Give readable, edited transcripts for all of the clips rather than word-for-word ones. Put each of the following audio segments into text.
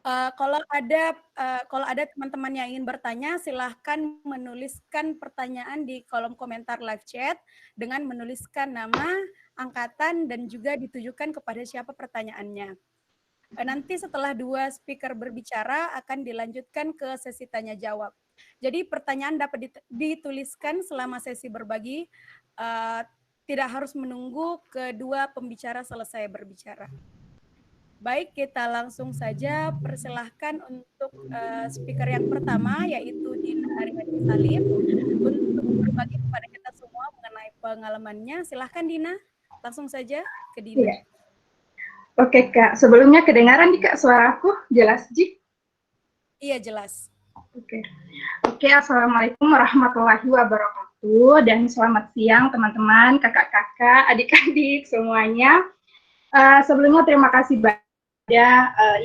Kalau ada teman-teman yang ingin bertanya, silahkan menuliskan pertanyaan di kolom komentar live chat dengan menuliskan nama, angkatan, dan juga ditujukan kepada siapa pertanyaannya. Nanti setelah 2 speaker berbicara, akan dilanjutkan ke sesi tanya jawab. Jadi pertanyaan dapat dituliskan selama sesi berbagi, tidak harus menunggu kedua pembicara selesai berbicara. Baik, kita langsung saja persilahkan untuk speaker yang pertama, yaitu Dina Ariani Salim, untuk berbagi kepada kita semua mengenai pengalamannya. Silahkan Dina, langsung saja ke Dina. Iya. Oke Kak, sebelumnya kedengaran nih Kak suaraku, jelas Ji? Iya, jelas. Oke, Assalamualaikum warahmatullahi wabarakatuh, dan selamat siang teman-teman, kakak-kakak, adik-adik semuanya. Sebelumnya terima kasih banyak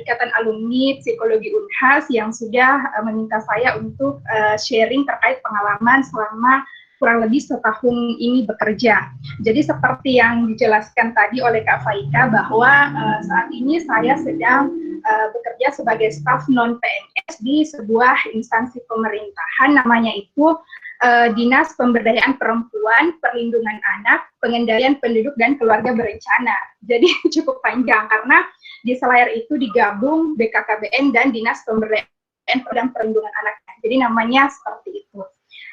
Ikatan Alumni Psikologi Unhas yang sudah meminta saya untuk sharing terkait pengalaman selama kurang lebih setahun ini bekerja. Jadi seperti yang dijelaskan tadi oleh Kak Faika bahwa saat ini saya sedang bekerja sebagai staf non-PNS di sebuah instansi pemerintahan, namanya itu Dinas Pemberdayaan Perempuan, Perlindungan Anak, Pengendalian Penduduk dan Keluarga Berencana. Jadi cukup panjang karena di selayar itu digabung BKKBN dan Dinas Pemberdayaan dan Perlindungan Anak. Jadi namanya seperti itu.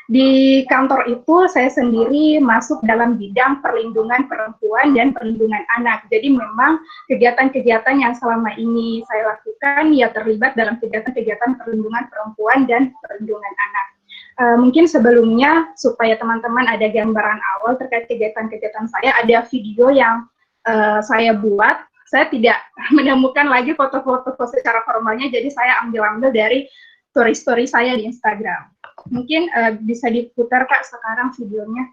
Di kantor itu saya sendiri masuk dalam bidang perlindungan perempuan dan perlindungan anak. Jadi memang kegiatan-kegiatan yang selama ini saya lakukan ya terlibat dalam kegiatan-kegiatan perlindungan perempuan dan perlindungan anak. Mungkin sebelumnya supaya teman-teman ada gambaran awal terkait kegiatan-kegiatan saya, ada video yang saya buat. Saya tidak menemukan lagi foto-foto secara formalnya, jadi saya ambil dari story-story saya di Instagram. Mungkin bisa diputar Kak sekarang videonya.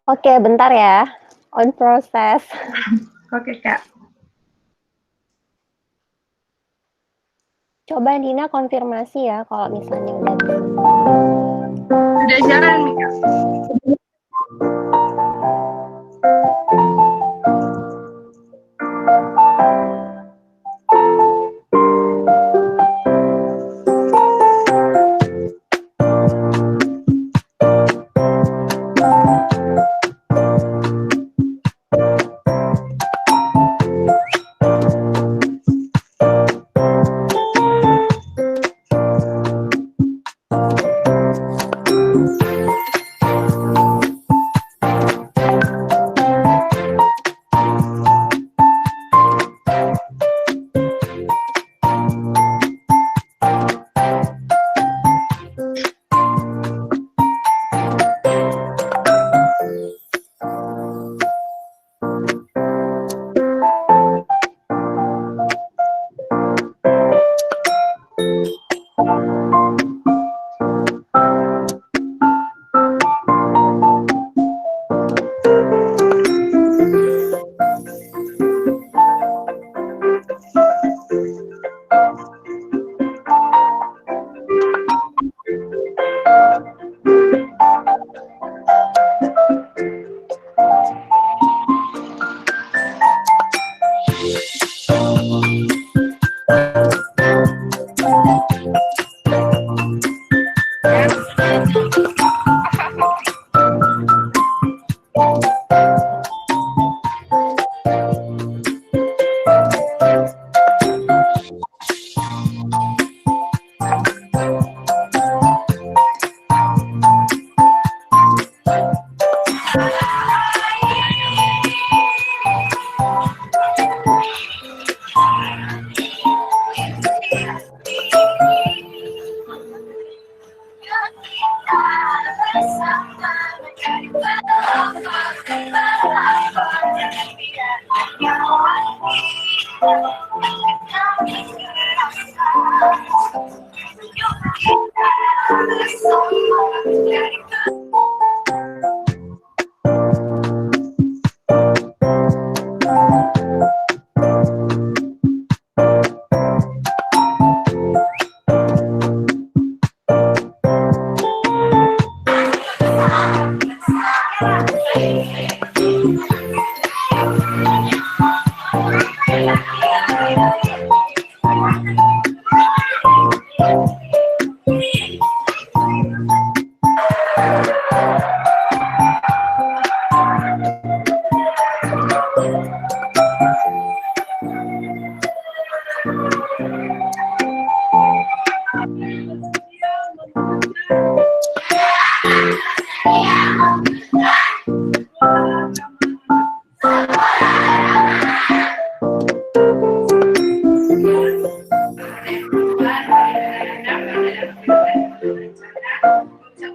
Oke, bentar ya. On process. Oke, Kak. Coba Dina konfirmasi ya kalau misalnya udah bisa. Sudah jalan nih, Kak.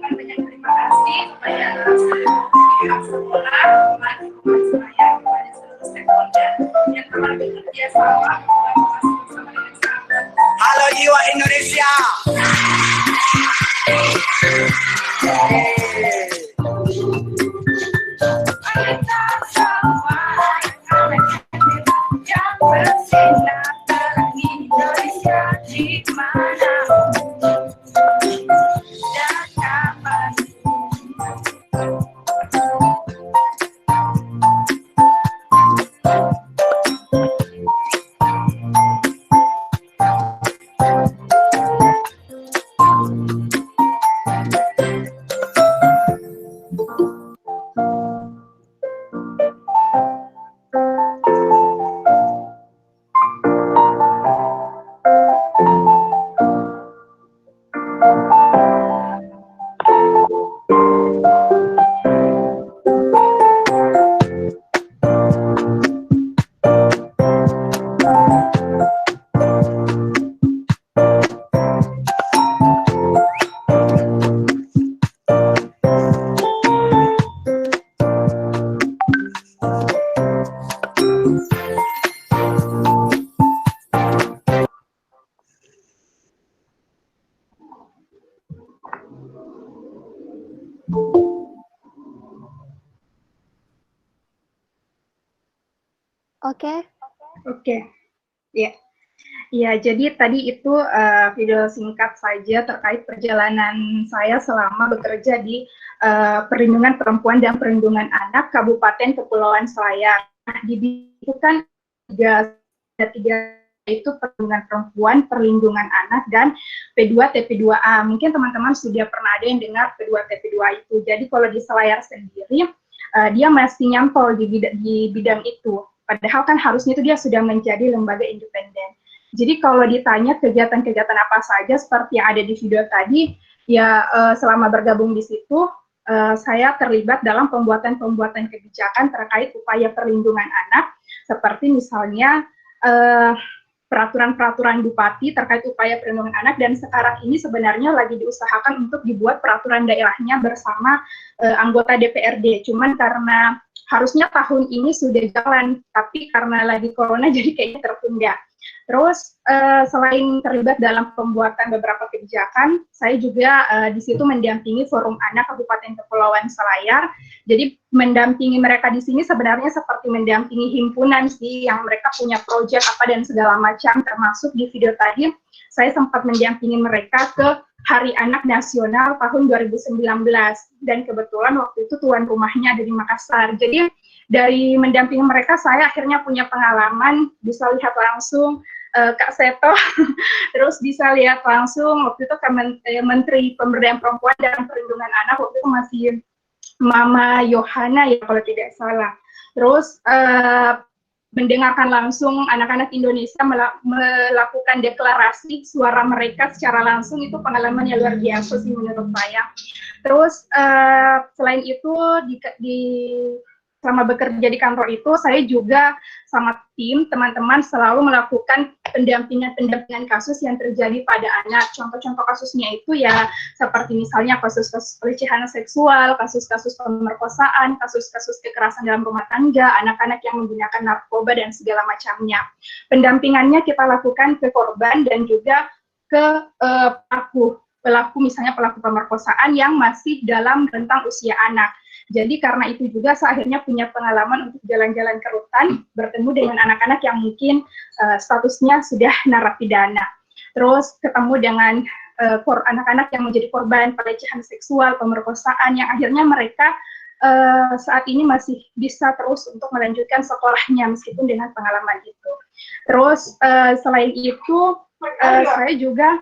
mengucapkan banyak terima kasih kepada pihak sekolah, teman-teman saya, kepada seluruh stakeholder yang telah bekerja sama bersama dengan sahabat. Halo jiwa Indonesia. Yang bersinar terang Indonesia di mana dan kapan. Oke. Oke, ya. Ya, jadi tadi itu video singkat saja terkait perjalanan saya selama bekerja di Perlindungan Perempuan dan Perlindungan Anak Kabupaten Kepulauan Selayar. Nah, itu kan tiga itu perlindungan perempuan, perlindungan anak, dan P2 TP2A. Mungkin teman-teman sudah pernah ada yang dengar P2 TP2A itu. Jadi kalau di Selayar sendiri, dia masih nyampol di bidang itu. Padahal kan harusnya itu dia sudah menjadi lembaga independen. Jadi kalau ditanya kegiatan-kegiatan apa saja seperti yang ada di video tadi, ya selama bergabung di situ, saya terlibat dalam pembuatan kebijakan terkait upaya perlindungan anak, seperti misalnya peraturan-peraturan bupati terkait upaya perlindungan anak, dan sekarang ini sebenarnya lagi diusahakan untuk dibuat peraturan daerahnya bersama anggota DPRD. Cuman karena harusnya tahun ini sudah jalan, tapi karena lagi corona jadi kayaknya tertunda. Terus selain terlibat dalam pembuatan beberapa kebijakan, saya juga di situ mendampingi Forum Anak Kabupaten Kepulauan Selayar. Jadi mendampingi mereka di sini sebenarnya seperti mendampingi himpunan sih, yang mereka punya proyek apa dan segala macam, termasuk di video tadi saya sempat mendampingi mereka ke Hari Anak Nasional tahun 2019, dan kebetulan waktu itu tuan rumahnya ada di Makassar. Jadi dari mendampingi mereka, saya akhirnya punya pengalaman, bisa lihat langsung Kak Seto, terus bisa lihat langsung waktu itu Menteri Pemberdayaan Perempuan dan Perlindungan Anak, waktu itu masih Mama Yohana ya kalau tidak salah. Terus mendengarkan langsung anak-anak Indonesia melakukan deklarasi suara mereka secara langsung, itu pengalaman yang luar biasa sih menurut saya. Terus selain itu selama bekerja di kantor itu, saya juga sama tim teman-teman selalu melakukan pendampingan kasus yang terjadi pada anak. Contoh-contoh kasusnya itu ya seperti misalnya kasus-kasus pelecehan seksual, kasus-kasus pemerkosaan, kasus-kasus kekerasan dalam rumah tangga, anak-anak yang menggunakan narkoba dan segala macamnya. Pendampingannya kita lakukan ke korban dan juga ke pelaku misalnya pelaku pemerkosaan yang masih dalam rentang usia anak. Jadi karena itu juga saya akhirnya punya pengalaman untuk jalan-jalan ke rutan, bertemu dengan anak-anak yang mungkin statusnya sudah narapidana. Terus ketemu dengan anak-anak yang menjadi korban pelecehan seksual, pemerkosaan, yang akhirnya mereka saat ini masih bisa terus untuk melanjutkan sekolahnya meskipun dengan pengalaman itu. Terus selain itu saya juga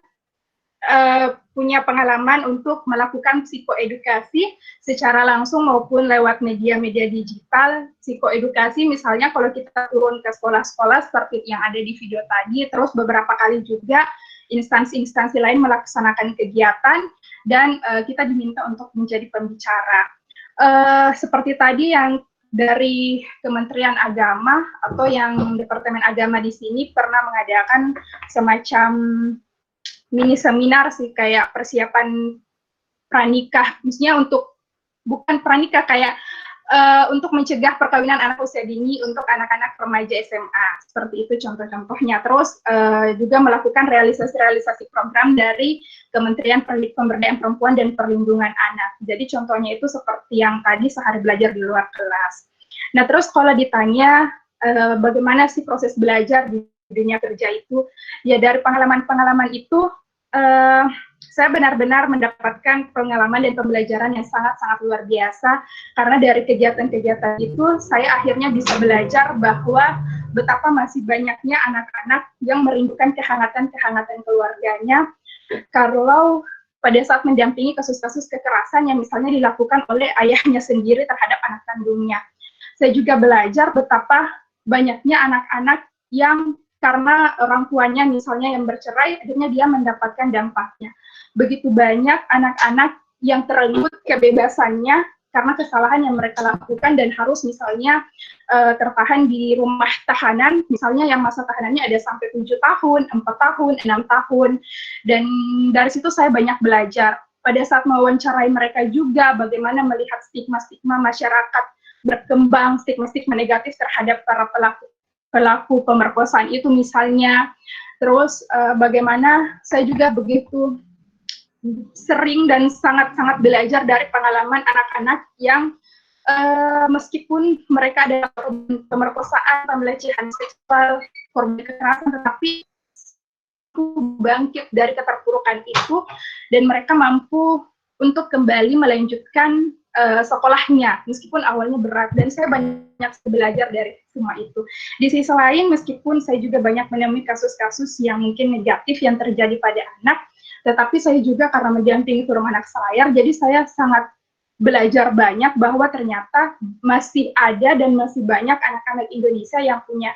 punya pengalaman untuk melakukan psikoedukasi secara langsung maupun lewat media-media digital. Psikoedukasi misalnya kalau kita turun ke sekolah-sekolah seperti yang ada di video tadi, terus beberapa kali juga instansi-instansi lain melaksanakan kegiatan, dan kita diminta untuk menjadi pembicara. Seperti tadi yang dari Kementerian Agama atau yang Departemen Agama di sini pernah mengadakan semacam mini seminar sih, kayak persiapan pranikah, maksudnya untuk bukan pranikah kayak untuk mencegah perkawinan anak usia dini untuk anak-anak remaja SMA, seperti itu contoh-contohnya. Terus juga melakukan realisasi-realisasi program dari Kementerian Pemberdayaan Perempuan dan Perlindungan Anak. Jadi contohnya itu seperti yang tadi sehari belajar di luar kelas. Nah terus kalau ditanya bagaimana sih proses belajar di dunia kerja itu, ya dari pengalaman-pengalaman itu saya benar-benar mendapatkan pengalaman dan pembelajaran yang sangat-sangat luar biasa, karena dari kegiatan-kegiatan itu saya akhirnya bisa belajar bahwa betapa masih banyaknya anak-anak yang merindukan kehangatan-kehangatan keluarganya kalau pada saat mendampingi kasus-kasus kekerasan yang misalnya dilakukan oleh ayahnya sendiri terhadap anak kandungnya. Saya juga belajar betapa banyaknya anak-anak yang karena orang tuanya misalnya yang bercerai, akhirnya dia mendapatkan dampaknya. Begitu banyak anak-anak yang terenggut kebebasannya karena kesalahan yang mereka lakukan dan harus misalnya tertahan di rumah tahanan, misalnya yang masa tahanannya ada sampai 7 tahun, 4 tahun, 6 tahun. Dan dari situ saya banyak belajar. Pada saat mewawancarai mereka juga bagaimana melihat stigma-stigma masyarakat berkembang, stigma-stigma negatif terhadap para pelaku pemerkosaan itu misalnya. Terus bagaimana saya juga begitu sering dan sangat-sangat belajar dari pengalaman anak-anak yang meskipun mereka ada pemerkosaan, pelecehan seksual, korban kekerasan, tetapi bangkit dari keterpurukan itu dan mereka mampu untuk kembali melanjutkan sekolahnya meskipun awalnya berat, dan saya banyak belajar dari semua itu. Di sisi lain, meskipun saya juga banyak menemui kasus-kasus yang mungkin negatif yang terjadi pada anak, tetapi saya juga karena mendampingi Forum Anak Selayar, jadi saya sangat belajar banyak bahwa ternyata masih ada dan masih banyak anak-anak Indonesia yang punya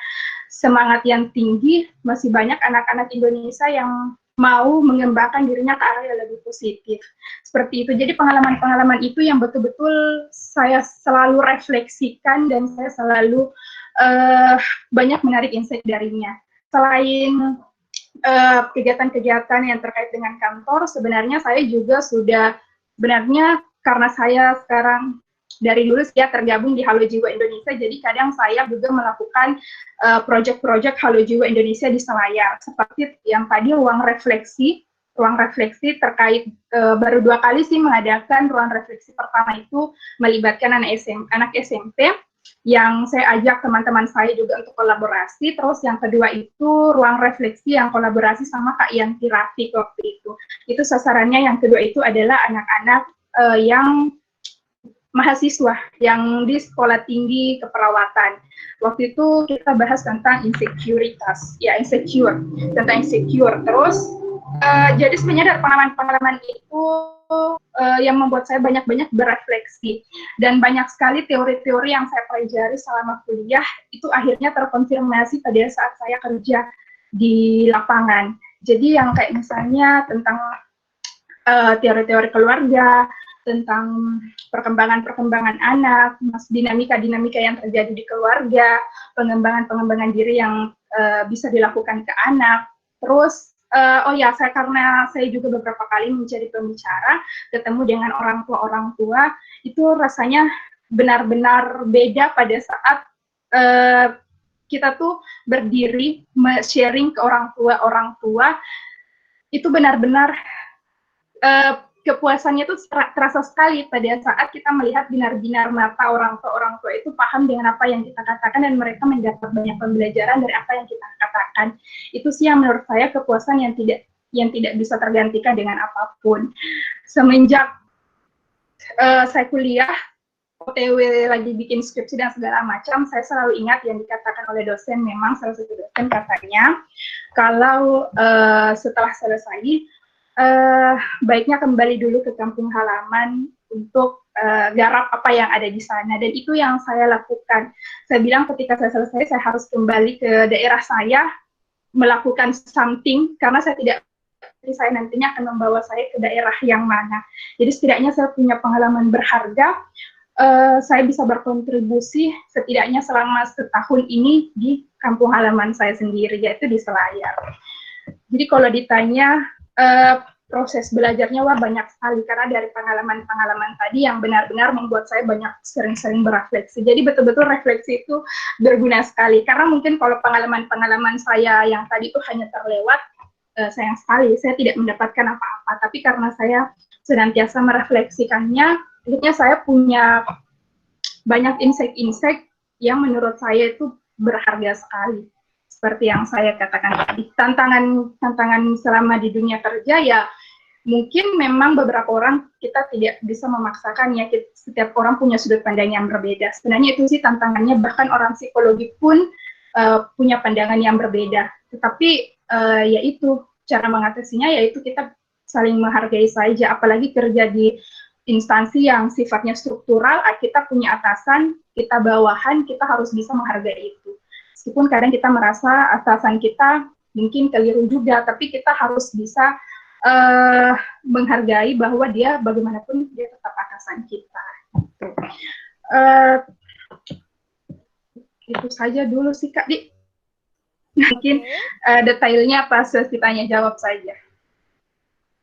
semangat yang tinggi, masih banyak anak-anak Indonesia yang mau mengembangkan dirinya ke arah yang lebih positif. Seperti itu. Jadi pengalaman-pengalaman itu yang betul-betul saya selalu refleksikan dan saya selalu banyak menarik insight darinya. Selain kegiatan-kegiatan yang terkait dengan kantor, sebenarnya saya juga sudah, sebenarnya karena saya sekarang dari dulu saya tergabung di Halo Jiwa Indonesia, jadi kadang saya juga melakukan proyek-proyek Halo Jiwa Indonesia di Selayar, seperti yang tadi ruang refleksi terkait baru 2 kali sih mengadakan ruang refleksi. Pertama itu melibatkan anak SMP yang saya ajak teman-teman saya juga untuk kolaborasi. Terus yang kedua itu ruang refleksi yang kolaborasi sama Kak Yanti Rafiq waktu itu. Itu sasarannya yang kedua itu adalah anak-anak yang mahasiswa yang di sekolah tinggi keperawatan. Waktu itu kita bahas tentang insekuritas, ya insecure. Terus jadi sebenarnya dari pengalaman-pengalaman itu yang membuat saya banyak-banyak berefleksi, dan banyak sekali teori-teori yang saya pelajari selama kuliah itu akhirnya terkonfirmasi pada saat saya kerja di lapangan. Jadi yang kayak misalnya tentang teori-teori keluarga, tentang perkembangan anak, dinamika-dinamika yang terjadi di keluarga, pengembangan diri yang bisa dilakukan ke anak. Terus, karena saya juga beberapa kali menjadi pembicara, ketemu dengan orang tua, itu rasanya benar-benar beda pada saat kita tuh berdiri, sharing ke orang tua, itu benar-benar kepuasannya itu terasa sekali pada saat kita melihat binar-binar mata orang tua itu paham dengan apa yang kita katakan dan mereka mendapat banyak pembelajaran dari apa yang kita katakan. Itu sih yang menurut saya kepuasan yang tidak bisa tergantikan dengan apapun. Semenjak saya kuliah, OTW lagi bikin skripsi dan segala macam, saya selalu ingat yang dikatakan oleh dosen, memang salah satu dosen katanya, kalau setelah selesai, baiknya kembali dulu ke kampung halaman untuk garap apa yang ada di sana, dan itu yang saya lakukan. Saya bilang ketika saya selesai, saya harus kembali ke daerah saya, melakukan something, karena saya tidak, saya nantinya akan membawa saya ke daerah yang mana. Jadi setidaknya saya punya pengalaman berharga, saya bisa berkontribusi setidaknya selama setahun ini di kampung halaman saya sendiri, yaitu di Selayar. Jadi kalau ditanya proses belajarnya wah banyak sekali, karena dari pengalaman-pengalaman tadi yang benar-benar membuat saya banyak sering-sering berefleksi. Jadi betul-betul refleksi itu berguna sekali, karena mungkin kalau pengalaman-pengalaman saya yang tadi itu hanya terlewat, sayang sekali saya tidak mendapatkan apa-apa. Tapi karena saya senantiasa merefleksikannya, akhirnya saya punya banyak insight-insight yang menurut saya itu berharga sekali. Seperti yang saya katakan tadi, tantangan selama di dunia kerja ya mungkin memang beberapa orang kita tidak bisa memaksakan ya, setiap orang punya sudut pandang yang berbeda. Sebenarnya itu sih tantangannya, bahkan orang psikologi pun punya pandangan yang berbeda. Tetapi yaitu cara mengatasinya yaitu kita saling menghargai saja, apalagi kerja di instansi yang sifatnya struktural, kita punya atasan, kita bawahan, kita harus bisa menghargai itu. Meskipun kadang kita merasa atasan kita mungkin keliru juga, tapi kita harus bisa menghargai bahwa dia bagaimanapun dia tetap atasan kita. Itu saja dulu sih Kak Di. Mungkin detailnya pas sesi tanya jawab saja.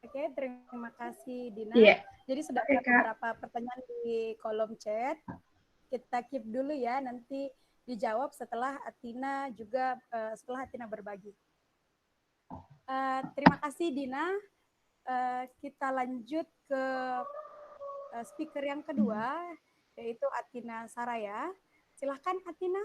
Oke, terima kasih Dina. Yeah. Jadi sudah ada beberapa pertanyaan di kolom chat. Kita keep dulu ya, nanti dijawab setelah Atina juga setelah Atina berbagi. Terima kasih Dina. Kita lanjut ke speaker yang kedua, yaitu Atina Saraya. Silahkan Atina.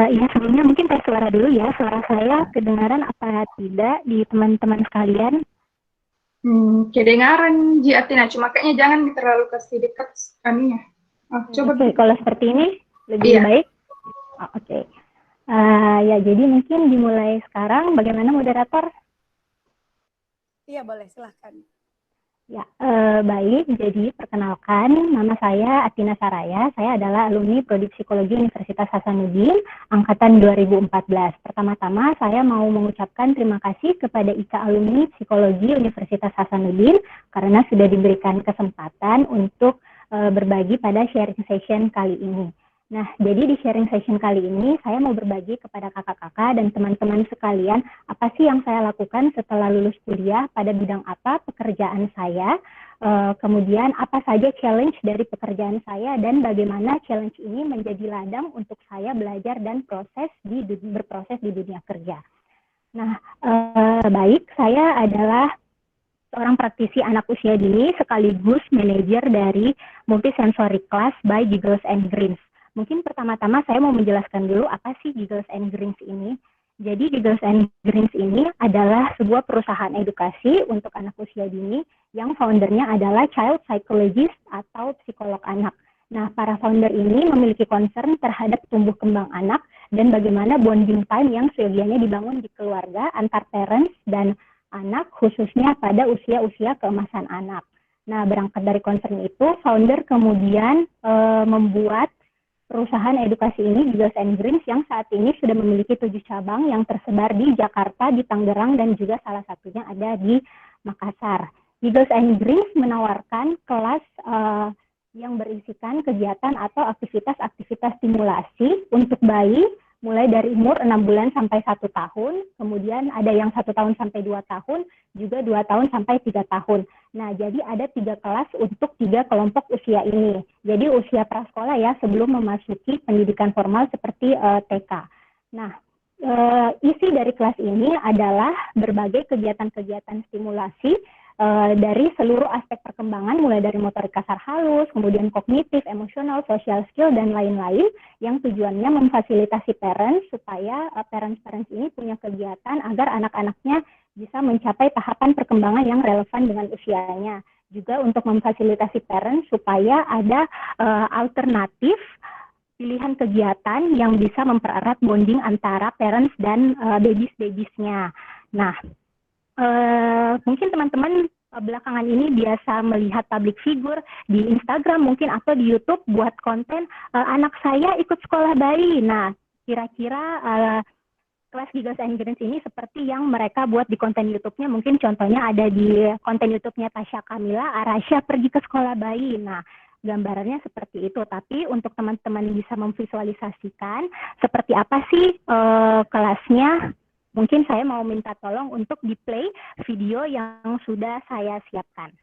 Ya, sebelumnya mungkin tes suara dulu ya. Suara saya kedengaran apa tidak di teman-teman sekalian? Kedengaran Ji Atina, cuma kayaknya jangan terlalu kasih dekat kaminya. Coba kalau seperti ini lebih baik. Oke. Ya, jadi mungkin dimulai sekarang. Bagaimana moderator? Iya, boleh, silahkan. Ya, baik. Jadi perkenalkan, nama saya Atina Saraya. Saya adalah alumni Prodi Psikologi Universitas Hasanuddin angkatan 2014. Pertama-tama saya mau mengucapkan terima kasih kepada IKA Alumni Psikologi Universitas Hasanuddin karena sudah diberikan kesempatan untuk berbagi pada sharing session kali ini. Nah, jadi di sharing session kali ini saya mau berbagi kepada kakak-kakak dan teman-teman sekalian apa sih yang saya lakukan setelah lulus kuliah, pada bidang apa pekerjaan saya, kemudian apa saja challenge dari pekerjaan saya, dan bagaimana challenge ini menjadi ladang untuk saya belajar dan berproses di dunia kerja. Nah, baik, saya adalah seorang praktisi anak usia dini sekaligus manajer dari Multisensory Class by Giggles and Grins. Mungkin pertama-tama saya mau menjelaskan dulu apa sih Giggles and Grins ini. Jadi Giggles and Grins ini adalah sebuah perusahaan edukasi untuk anak usia dini yang foundernya adalah child psychologist atau psikolog anak. Nah, para founder ini memiliki concern terhadap tumbuh kembang anak dan bagaimana bonding time yang seyogianya dibangun di keluarga antar parents dan anak, khususnya pada usia-usia keemasan anak. Nah, berangkat dari concern itu, founder kemudian membuat perusahaan edukasi ini, Giggles and Grins, yang saat ini sudah memiliki 7 cabang yang tersebar di Jakarta, di Tangerang, dan juga salah satunya ada di Makassar. Giggles and Grins menawarkan kelas yang berisikan kegiatan atau aktivitas-aktivitas stimulasi untuk bayi, mulai dari umur 6 bulan sampai 1 tahun, kemudian ada yang 1 tahun sampai 2 tahun, juga 2 tahun sampai 3 tahun. Nah, jadi ada 3 kelas untuk 3 kelompok usia ini. Jadi usia prasekolah ya, sebelum memasuki pendidikan formal seperti TK. Nah, isi dari kelas ini adalah berbagai kegiatan-kegiatan stimulasi dari seluruh aspek perkembangan, mulai dari motorik kasar halus, kemudian kognitif, emosional, social skill, dan lain-lain, yang tujuannya memfasilitasi parents supaya parents ini punya kegiatan agar anak-anaknya bisa mencapai tahapan perkembangan yang relevan dengan usianya. Juga untuk memfasilitasi parents supaya ada alternatif pilihan kegiatan yang bisa mempererat bonding antara parents dan babies-babiesnya. Nah, mungkin teman-teman belakangan ini biasa melihat public figure di Instagram mungkin atau di YouTube buat konten anak saya ikut sekolah bayi. Nah, kira-kira kelas Giggles and Grins ini seperti yang mereka buat di konten YouTube-nya. Mungkin contohnya ada di konten YouTube-nya Tasya Kamila, Arasya pergi ke sekolah bayi. Nah, gambarannya seperti itu. Tapi untuk teman-teman bisa memvisualisasikan seperti apa sih kelasnya, Mungkin saya mau minta tolong untuk di-play video yang sudah saya siapkan.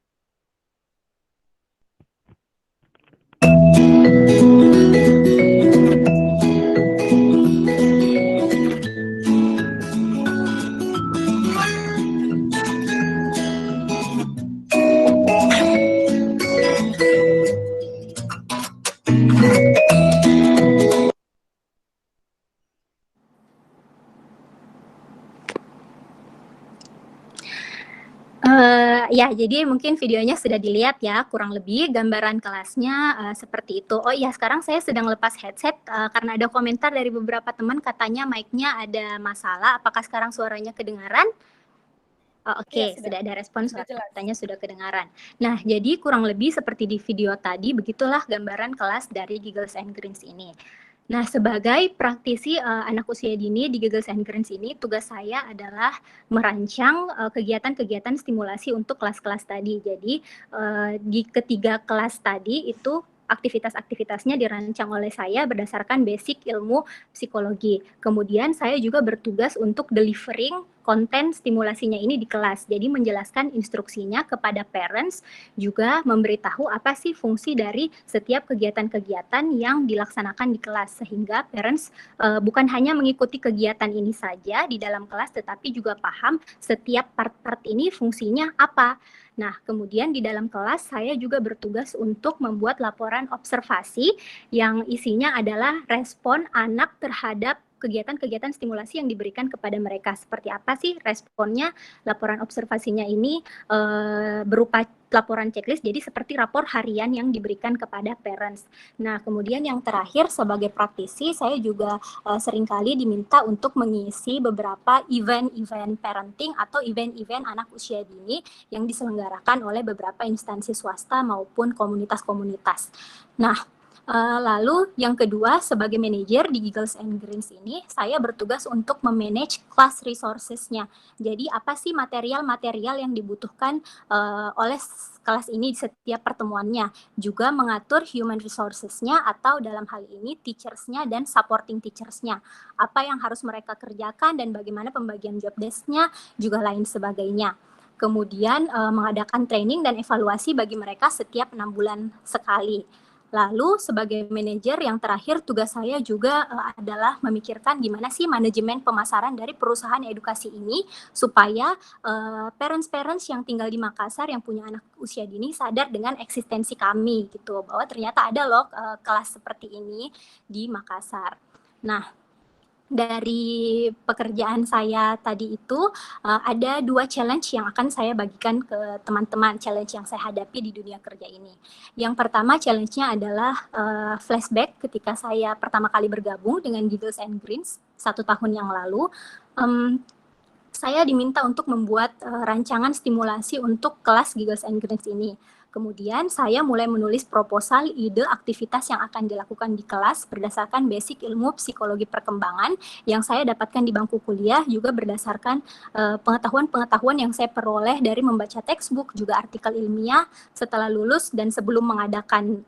Ya, jadi mungkin videonya sudah dilihat ya, kurang lebih gambaran kelasnya seperti itu. Oh iya, sekarang saya sedang lepas headset karena ada komentar dari beberapa teman katanya mic-nya ada masalah. Apakah sekarang suaranya kedengaran? Oke, Iya, sudah ada respon, sudah jelas. suaranya sudah kedengaran. Nah, jadi kurang lebih seperti di video tadi, begitulah gambaran kelas dari Giggles and Grins ini. Nah, sebagai praktisi anak usia dini di Giggles and Grins ini, tugas saya adalah merancang kegiatan-kegiatan stimulasi untuk kelas-kelas tadi. Jadi, di ketiga kelas tadi itu aktivitas-aktivitasnya dirancang oleh saya berdasarkan basic ilmu psikologi. Kemudian saya juga bertugas untuk delivering konten stimulasinya ini di kelas. Jadi menjelaskan instruksinya kepada parents, juga memberitahu apa sih fungsi dari setiap kegiatan-kegiatan yang dilaksanakan di kelas, sehingga parents bukan hanya mengikuti kegiatan ini saja di dalam kelas, tetapi juga paham setiap part-part ini fungsinya apa. Nah, kemudian di dalam kelas saya juga bertugas untuk membuat laporan observasi yang isinya adalah respon anak terhadap kegiatan-kegiatan stimulasi yang diberikan kepada mereka. Seperti apa sih responnya? Laporan observasinya ini berupa laporan checklist, jadi seperti rapor harian yang diberikan kepada parents. Nah, kemudian yang terakhir sebagai praktisi, saya juga seringkali diminta untuk mengisi beberapa event-event parenting atau event-event anak usia dini yang diselenggarakan oleh beberapa instansi swasta maupun komunitas-komunitas. Nah, lalu yang kedua, sebagai manajer di Giggles and Grins ini, saya bertugas untuk memanage class resources-nya. Jadi apa sih material-material yang dibutuhkan oleh kelas ini di setiap pertemuannya. Juga mengatur human resources-nya atau dalam hal ini teachers-nya dan supporting teachers-nya. Apa yang harus mereka kerjakan dan bagaimana pembagian job desk-nya, juga lain sebagainya. Kemudian mengadakan training dan evaluasi bagi mereka setiap 6 bulan sekali. Lalu sebagai manajer yang terakhir tugas saya juga adalah memikirkan gimana sih manajemen pemasaran dari perusahaan edukasi ini supaya parents-parents yang tinggal di Makassar yang punya anak usia dini sadar dengan eksistensi kami gitu, bahwa ternyata ada loh kelas seperti ini di Makassar. Nah, dari pekerjaan saya tadi itu ada 2 challenge yang akan saya bagikan ke teman-teman, challenge yang saya hadapi di dunia kerja ini. Yang pertama challenge-nya adalah flashback ketika saya pertama kali bergabung dengan Giggles and Grins 1 tahun yang lalu. Saya diminta untuk membuat rancangan stimulasi untuk kelas Giggles and Grins ini. Kemudian saya mulai menulis proposal ide aktivitas yang akan dilakukan di kelas berdasarkan basic ilmu psikologi perkembangan yang saya dapatkan di bangku kuliah, juga berdasarkan pengetahuan-pengetahuan yang saya peroleh dari membaca textbook, juga artikel ilmiah setelah lulus dan sebelum mengadakan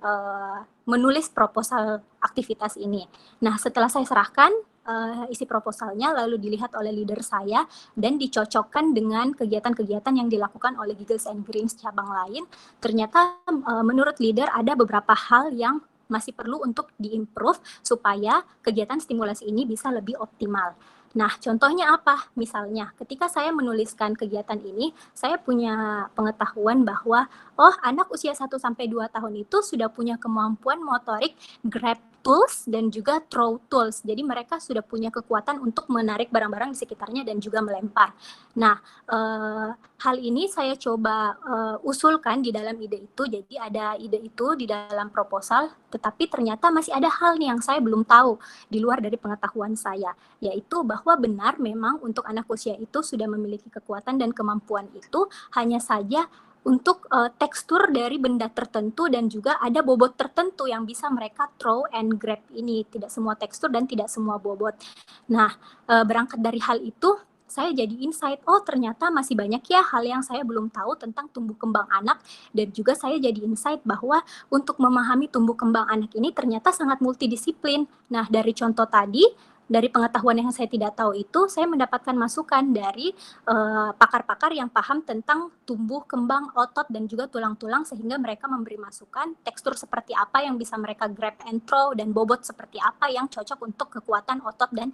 menulis proposal aktivitas ini. Nah, setelah saya serahkan isi proposalnya lalu dilihat oleh leader saya dan dicocokkan dengan kegiatan-kegiatan yang dilakukan oleh Giggles and Grins cabang lain. Ternyata menurut leader ada beberapa hal yang masih perlu untuk diimprove supaya kegiatan stimulasi ini bisa lebih optimal. Nah, contohnya apa? Misalnya, ketika saya menuliskan kegiatan ini, saya punya pengetahuan bahwa, anak usia 1-2 tahun itu sudah punya kemampuan motorik grab tools dan juga throw tools. Jadi mereka sudah punya kekuatan untuk menarik barang-barang di sekitarnya dan juga melempar. Nah, hal ini saya coba usulkan di dalam ide itu. Jadi ada ide itu di dalam proposal, tetapi ternyata masih ada hal nih yang saya belum tahu di luar dari pengetahuan saya, yaitu bahwa benar memang untuk anak usia itu sudah memiliki kekuatan dan kemampuan itu, hanya saja untuk tekstur dari benda tertentu dan juga ada bobot tertentu yang bisa mereka throw and grab ini. Tidak semua tekstur dan tidak semua bobot. Nah, berangkat dari hal itu, saya jadi insight, ternyata masih banyak ya hal yang saya belum tahu tentang tumbuh kembang anak, dan juga saya jadi insight bahwa untuk memahami tumbuh kembang anak ini ternyata sangat multidisiplin. Nah, dari contoh tadi, dari pengetahuan yang saya tidak tahu itu, saya mendapatkan masukan dari pakar-pakar yang paham tentang tumbuh kembang otot dan juga tulang-tulang, sehingga mereka memberi masukan tekstur seperti apa yang bisa mereka grab and throw, dan bobot seperti apa yang cocok untuk kekuatan otot dan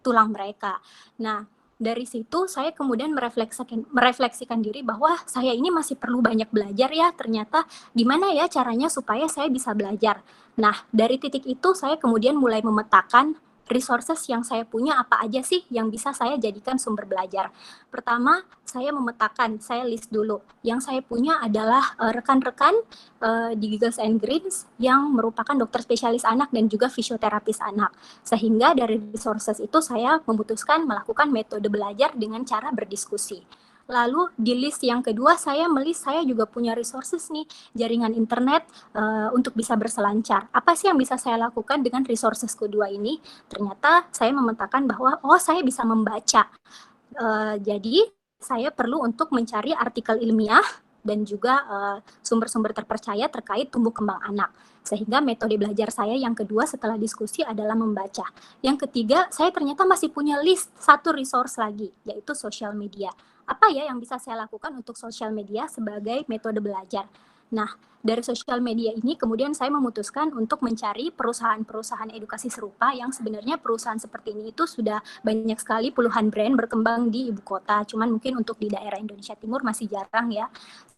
tulang mereka. Nah, dari situ saya kemudian merefleksikan diri bahwa saya ini masih perlu banyak belajar ya, ternyata gimana ya caranya supaya saya bisa belajar. Nah, dari titik itu saya kemudian mulai memetakan resources yang saya punya apa aja sih yang bisa saya jadikan sumber belajar. Pertama, saya memetakan, saya list dulu. Yang saya punya adalah rekan-rekan di Giggles and Grins yang merupakan dokter spesialis anak dan juga fisioterapis anak. Sehingga dari resources itu saya memutuskan melakukan metode belajar dengan cara berdiskusi. Lalu di list yang kedua saya juga punya resources nih, jaringan internet untuk bisa berselancar. Apa sih yang bisa saya lakukan dengan resources kedua ini? Ternyata saya memetakan bahwa saya bisa membaca. Jadi saya perlu untuk mencari artikel ilmiah dan juga sumber-sumber terpercaya terkait tumbuh kembang anak. Sehingga metode belajar saya yang kedua setelah diskusi adalah membaca. Yang ketiga, saya ternyata masih punya list satu resource lagi, yaitu social media. Apa ya yang bisa saya lakukan untuk social media sebagai metode belajar? Nah, dari social media ini kemudian saya memutuskan untuk mencari perusahaan-perusahaan edukasi serupa yang sebenarnya perusahaan seperti ini itu sudah banyak sekali, puluhan brand berkembang di ibu kota. Cuman mungkin untuk di daerah Indonesia Timur masih jarang ya.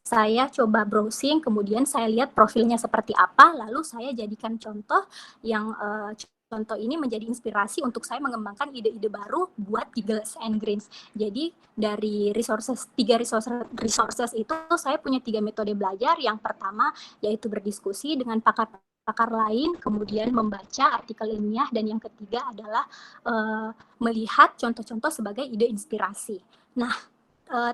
Saya coba browsing, kemudian saya lihat profilnya seperti apa, lalu saya jadikan contoh yang contoh ini menjadi inspirasi untuk saya mengembangkan ide-ide baru buat Giggles and Grins. Jadi dari tiga resources itu saya punya 3 metode belajar. Yang pertama yaitu berdiskusi dengan pakar lain, kemudian membaca artikel ilmiah, dan yang ketiga adalah melihat contoh-contoh sebagai ide inspirasi. Nah,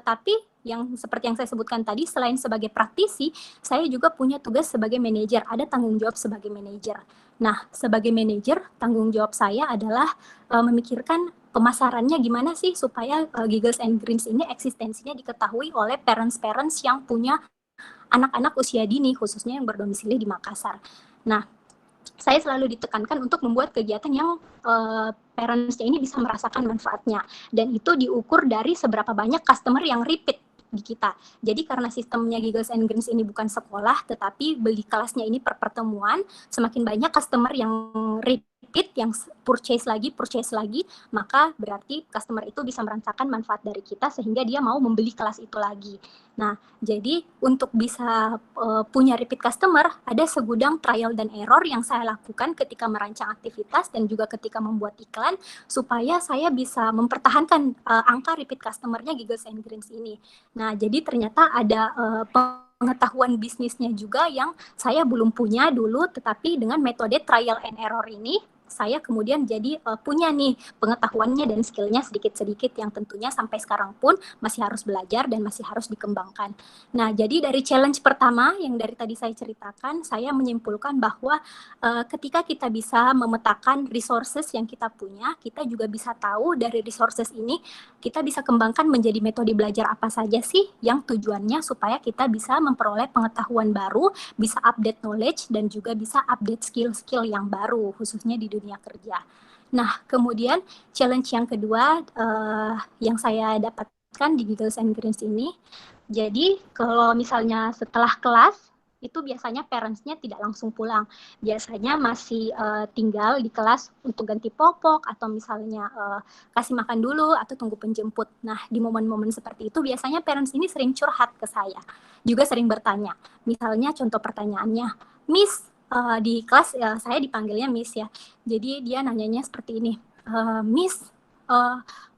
tapi yang seperti yang saya sebutkan tadi, selain sebagai praktisi, saya juga punya tugas sebagai manajer, ada tanggung jawab sebagai manajer. Nah, sebagai manajer, tanggung jawab saya adalah memikirkan pemasarannya gimana sih supaya Giggles and Grins ini eksistensinya diketahui oleh parents-parents yang punya anak-anak usia dini, khususnya yang berdomisili di Makassar. Nah, saya selalu ditekankan untuk membuat kegiatan yang parents-nya ini bisa merasakan manfaatnya. Dan itu diukur dari seberapa banyak customer yang repeat di kita. Jadi karena sistemnya Giggles and Grins ini bukan sekolah, tetapi beli kelasnya ini per pertemuan, semakin banyak customer yang repeat, yang purchase lagi, maka berarti customer itu bisa merasakan manfaat dari kita sehingga dia mau membeli kelas itu lagi. Nah, jadi untuk bisa punya repeat customer, ada segudang trial dan error yang saya lakukan ketika merancang aktivitas dan juga ketika membuat iklan, supaya saya bisa mempertahankan angka repeat customer-nya Giggles and Grins ini. Nah, jadi ternyata ada pengetahuan bisnisnya juga yang saya belum punya dulu, tetapi dengan metode trial and error ini, saya kemudian jadi punya nih pengetahuannya dan skillnya sedikit-sedikit yang tentunya sampai sekarang pun masih harus belajar dan masih harus dikembangkan. Nah, jadi dari challenge pertama yang dari tadi saya ceritakan, saya menyimpulkan bahwa ketika kita bisa memetakan resources yang kita punya, kita juga bisa tahu dari resources ini, kita bisa kembangkan menjadi metode belajar apa saja sih yang tujuannya supaya kita bisa memperoleh pengetahuan baru, bisa update knowledge, dan juga bisa update skill-skill yang baru, khususnya di dunia kerja. Nah, kemudian challenge yang kedua yang saya dapatkan di Giggles and Grins ini, jadi kalau misalnya setelah kelas, itu biasanya parents-nya tidak langsung pulang. Biasanya masih tinggal di kelas untuk ganti popok, atau misalnya kasih makan dulu, atau tunggu penjemput. Nah, di momen-momen seperti itu, biasanya parents ini sering curhat ke saya. Juga sering bertanya. Misalnya contoh pertanyaannya, Miss, di kelas saya dipanggilnya Miss ya. Jadi dia nanyanya seperti ini, Miss,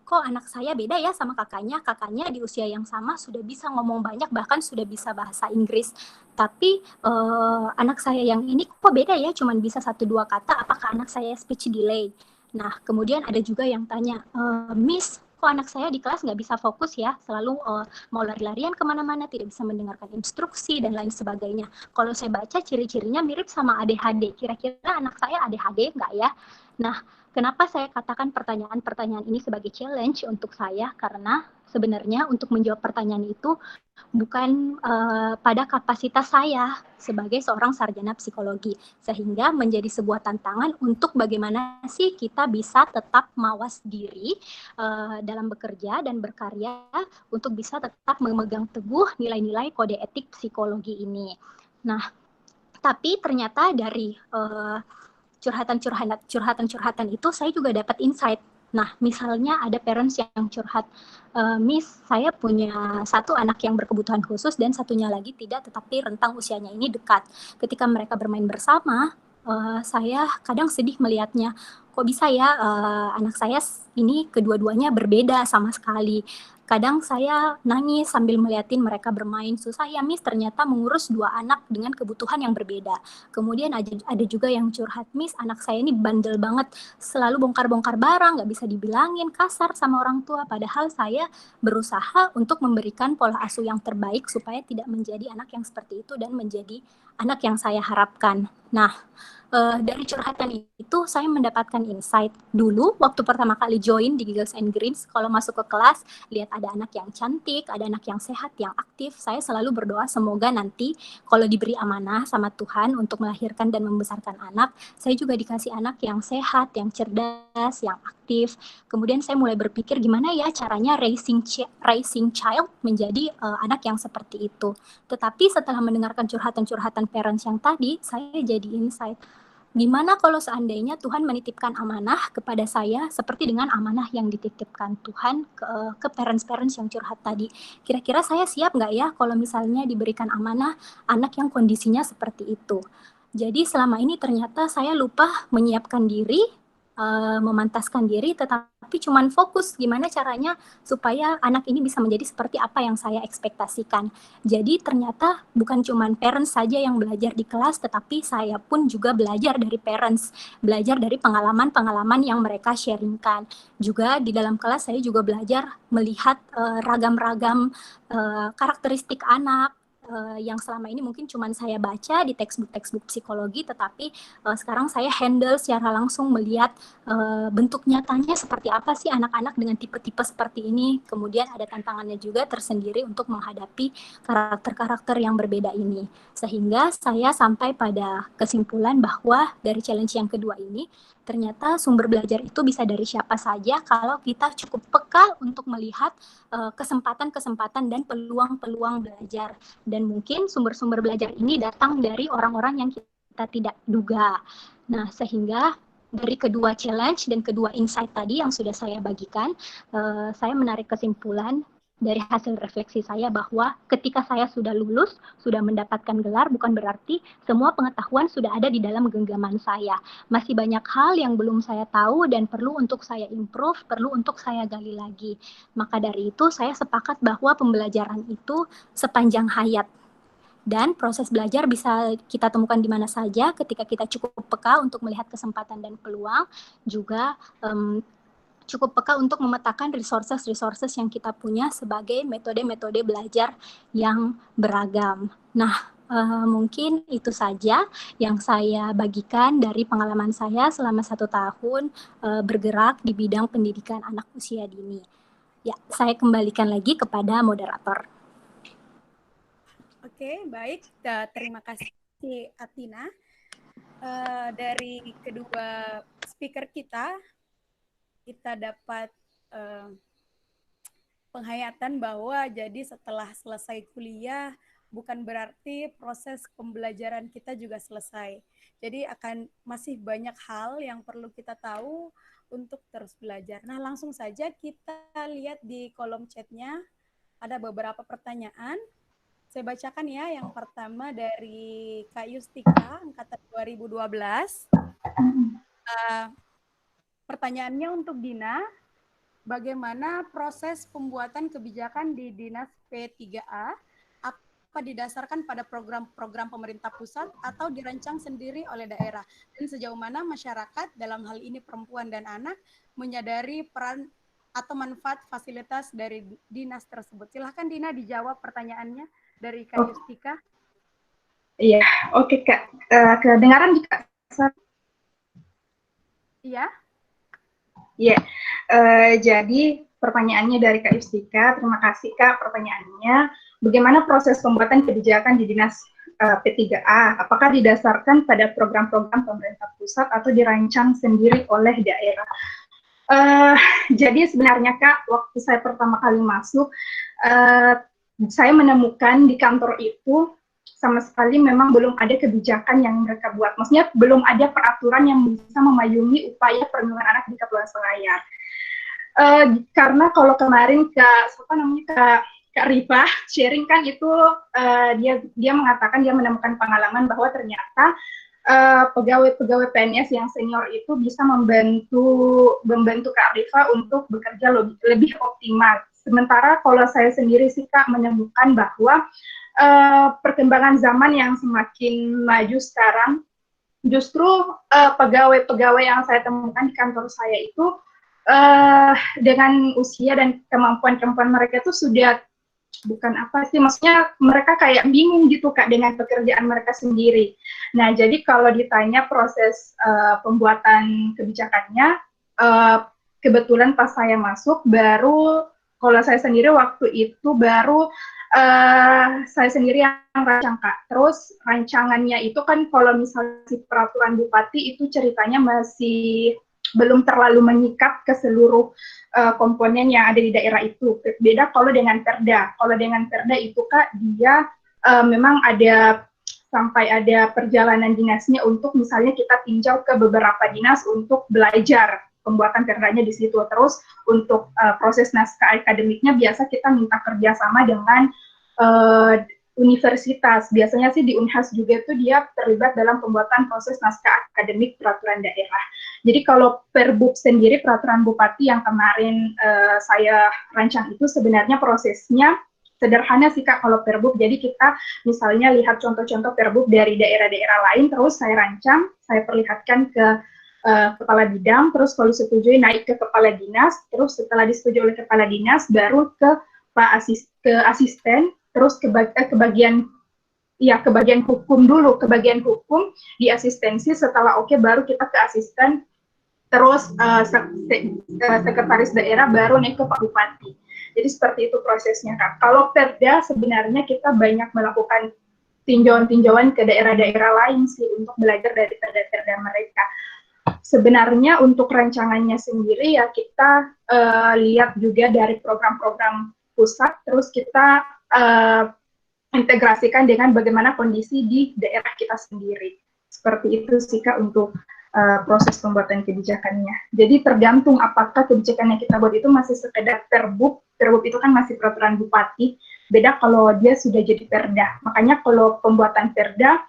kok anak saya beda ya sama kakaknya? Kakaknya di usia yang sama sudah bisa ngomong banyak, bahkan sudah bisa bahasa Inggris. Tapi anak saya yang ini kok beda ya, cuman bisa 1-2 kata, apakah anak saya speech delay? Nah, kemudian ada juga yang tanya, Miss, kok anak saya di kelas nggak bisa fokus ya, selalu mau lari-larian kemana-mana, tidak bisa mendengarkan instruksi, dan lain sebagainya. Kalau saya baca ciri-cirinya mirip sama ADHD, kira-kira anak saya ADHD nggak ya? Nah, kenapa saya katakan pertanyaan-pertanyaan ini sebagai challenge untuk saya? Karena sebenarnya untuk menjawab pertanyaan itu bukan pada kapasitas saya sebagai seorang sarjana psikologi, sehingga menjadi sebuah tantangan untuk bagaimana sih kita bisa tetap mawas diri dalam bekerja dan berkarya untuk bisa tetap memegang teguh nilai-nilai kode etik psikologi ini. Nah, tapi ternyata dari curhatan-curhatan itu saya juga dapat insight. Nah, misalnya ada parents yang curhat, Miss, saya punya satu anak yang berkebutuhan khusus dan satunya lagi tidak, tetapi rentang usianya ini dekat. Ketika mereka bermain bersama, saya kadang sedih melihatnya. Kok bisa ya anak saya ini kedua-duanya berbeda sama sekali. Kadang saya nangis sambil melihatin mereka bermain. Susah ya, Miss, ternyata mengurus dua anak dengan kebutuhan yang berbeda. Kemudian ada juga yang curhat, Miss, anak saya ini bandel banget, selalu bongkar-bongkar barang, nggak bisa dibilangin, kasar sama orang tua. Padahal saya berusaha untuk memberikan pola asuh yang terbaik supaya tidak menjadi anak yang seperti itu dan menjadi anak yang saya harapkan. Nah, dari curhatan itu saya mendapatkan insight. Dulu waktu pertama kali join di Giggles and Greens, kalau masuk ke kelas, lihat ada anak yang cantik, ada anak yang sehat, yang aktif, saya selalu berdoa semoga nanti kalau diberi amanah sama Tuhan untuk melahirkan dan membesarkan anak, saya juga dikasih anak yang sehat, yang cerdas, yang aktif. Kemudian saya mulai berpikir gimana ya caranya raising child menjadi anak yang seperti itu. Tetapi setelah mendengarkan curhatan-curhatan parents yang tadi, saya jadi insight. Gimana kalau seandainya Tuhan menitipkan amanah kepada saya seperti dengan amanah yang dititipkan Tuhan ke parents-parents yang curhat tadi. Kira-kira saya siap nggak ya kalau misalnya diberikan amanah anak yang kondisinya seperti itu. Jadi selama ini ternyata saya lupa menyiapkan diri, memantaskan diri, tetapi cuman fokus gimana caranya supaya anak ini bisa menjadi seperti apa yang saya ekspektasikan. Jadi ternyata bukan cuman parents saja yang belajar di kelas, tetapi saya pun juga belajar dari parents, belajar dari pengalaman-pengalaman yang mereka sharingkan. Juga di dalam kelas saya juga belajar melihat ragam-ragam karakteristik anak, yang selama ini mungkin cuma saya baca di textbook psikologi, tetapi sekarang saya handle secara langsung melihat bentuk nyatanya seperti apa sih anak-anak dengan tipe-tipe seperti ini. Kemudian ada tantangannya juga tersendiri untuk menghadapi karakter-karakter yang berbeda ini. Sehingga saya sampai pada kesimpulan bahwa dari challenge yang kedua ini, ternyata sumber belajar itu bisa dari siapa saja kalau kita cukup peka untuk melihat kesempatan-kesempatan dan peluang-peluang belajar. Dan mungkin sumber-sumber belajar ini datang dari orang-orang yang kita tidak duga. Nah, sehingga dari kedua challenge dan kedua insight tadi yang sudah saya bagikan, saya menarik kesimpulan dari hasil refleksi saya bahwa ketika saya sudah lulus, sudah mendapatkan gelar, bukan berarti semua pengetahuan sudah ada di dalam genggaman saya. Masih banyak hal yang belum saya tahu dan perlu untuk saya improve, perlu untuk saya gali lagi. Maka dari itu saya sepakat bahwa pembelajaran itu sepanjang hayat. Dan proses belajar bisa kita temukan di mana saja ketika kita cukup peka untuk melihat kesempatan dan peluang, juga cukup peka untuk memetakan resources yang kita punya sebagai metode-metode belajar yang beragam. Nah, mungkin itu saja yang saya bagikan dari pengalaman saya selama 1 tahun bergerak di bidang pendidikan anak usia dini. Ya, saya kembalikan lagi kepada moderator. Oke, baik. Terima kasih Atina. Dari kedua speaker kita dapat penghayatan bahwa jadi setelah selesai kuliah bukan berarti proses pembelajaran kita juga selesai. Jadi akan masih banyak hal yang perlu kita tahu untuk terus belajar. Nah, langsung saja kita lihat di kolom chatnya ada beberapa pertanyaan. Saya bacakan ya. Yang pertama dari Kak Yustika, angkatan 2012. Pertanyaannya untuk Dina, bagaimana proses pembuatan kebijakan di Dinas P3A? Apa didasarkan pada program-program pemerintah pusat atau dirancang sendiri oleh daerah? Dan sejauh mana masyarakat, dalam hal ini perempuan dan anak, menyadari peran atau manfaat fasilitas dari dinas tersebut? Silahkan Dina dijawab pertanyaannya dari Kak Yustika. Iya, oke Kak. Kedengaran juga? Iya. Iya, jadi pertanyaannya dari Kak Yustika. Terima kasih Kak pertanyaannya. Bagaimana proses pembuatan kebijakan di Dinas P3A? Apakah didasarkan pada program-program pemerintah pusat atau dirancang sendiri oleh daerah? Jadi sebenarnya Kak, waktu saya pertama kali masuk, saya menemukan di kantor itu sama sekali memang belum ada kebijakan yang mereka buat. Maksudnya belum ada peraturan yang bisa memayungi upaya perlindungan anak di Kepulauan Selayar. Karena kalau kemarin Kak Rifa sharing kan itu dia mengatakan dia menemukan pengalaman bahwa ternyata pegawai-pegawai PNS yang senior itu bisa membantu Kak Rifa untuk bekerja lebih optimal. Sementara kalau saya sendiri sih Kak menemukan bahwa perkembangan zaman yang semakin maju sekarang, justru pegawai-pegawai yang saya temukan di kantor saya itu dengan usia dan kemampuan mereka itu sudah bukan apa sih, maksudnya mereka kayak bingung gitu Kak dengan pekerjaan mereka sendiri. Nah, jadi kalau ditanya proses pembuatan kebijakannya, kebetulan pas saya masuk baru, kalau saya sendiri waktu itu baru saya sendiri yang rancang Kak. Terus rancangannya itu kan kalau misalnya si peraturan bupati itu ceritanya masih belum terlalu mengikat ke seluruh komponen yang ada di daerah itu. Beda kalau dengan Perda. Kalau dengan Perda itu Kak, dia memang sampai ada perjalanan dinasnya untuk misalnya kita tinjau ke beberapa dinas untuk belajar pembuatan Perdanya di situ. Terus untuk proses naskah akademiknya biasa kita minta kerjasama dengan universitas. Biasanya sih di Unhas juga itu dia terlibat dalam pembuatan proses naskah akademik peraturan daerah. Jadi kalau Perbub sendiri, peraturan bupati yang kemarin saya rancang itu sebenarnya prosesnya sederhana sih Kak kalau Perbub. Jadi kita misalnya lihat contoh-contoh Perbub dari daerah-daerah lain, terus saya rancang, saya perlihatkan ke kepala bidang, terus kalau disetujui naik ke kepala dinas, terus setelah disetujui oleh kepala dinas baru ke asisten, terus ke bagian hukum dulu, ke bagian hukum di asistensi, setelah oke baru kita ke asisten, terus sekretaris daerah baru naik ke Pak Bupati. Jadi seperti itu prosesnya Kak. Kalau Perda sebenarnya kita banyak melakukan tinjauan-tinjauan ke daerah-daerah lain sih untuk belajar dari perda-perda mereka. Sebenarnya untuk rancangannya sendiri ya kita lihat juga dari program-program pusat, terus kita integrasikan dengan bagaimana kondisi di daerah kita sendiri. Seperti itu sih Kak untuk proses pembuatan kebijakannya. Jadi tergantung apakah kebijakan yang kita buat itu masih sekedar Perbub itu kan masih peraturan bupati, beda kalau dia sudah jadi Perda. Makanya kalau pembuatan Perda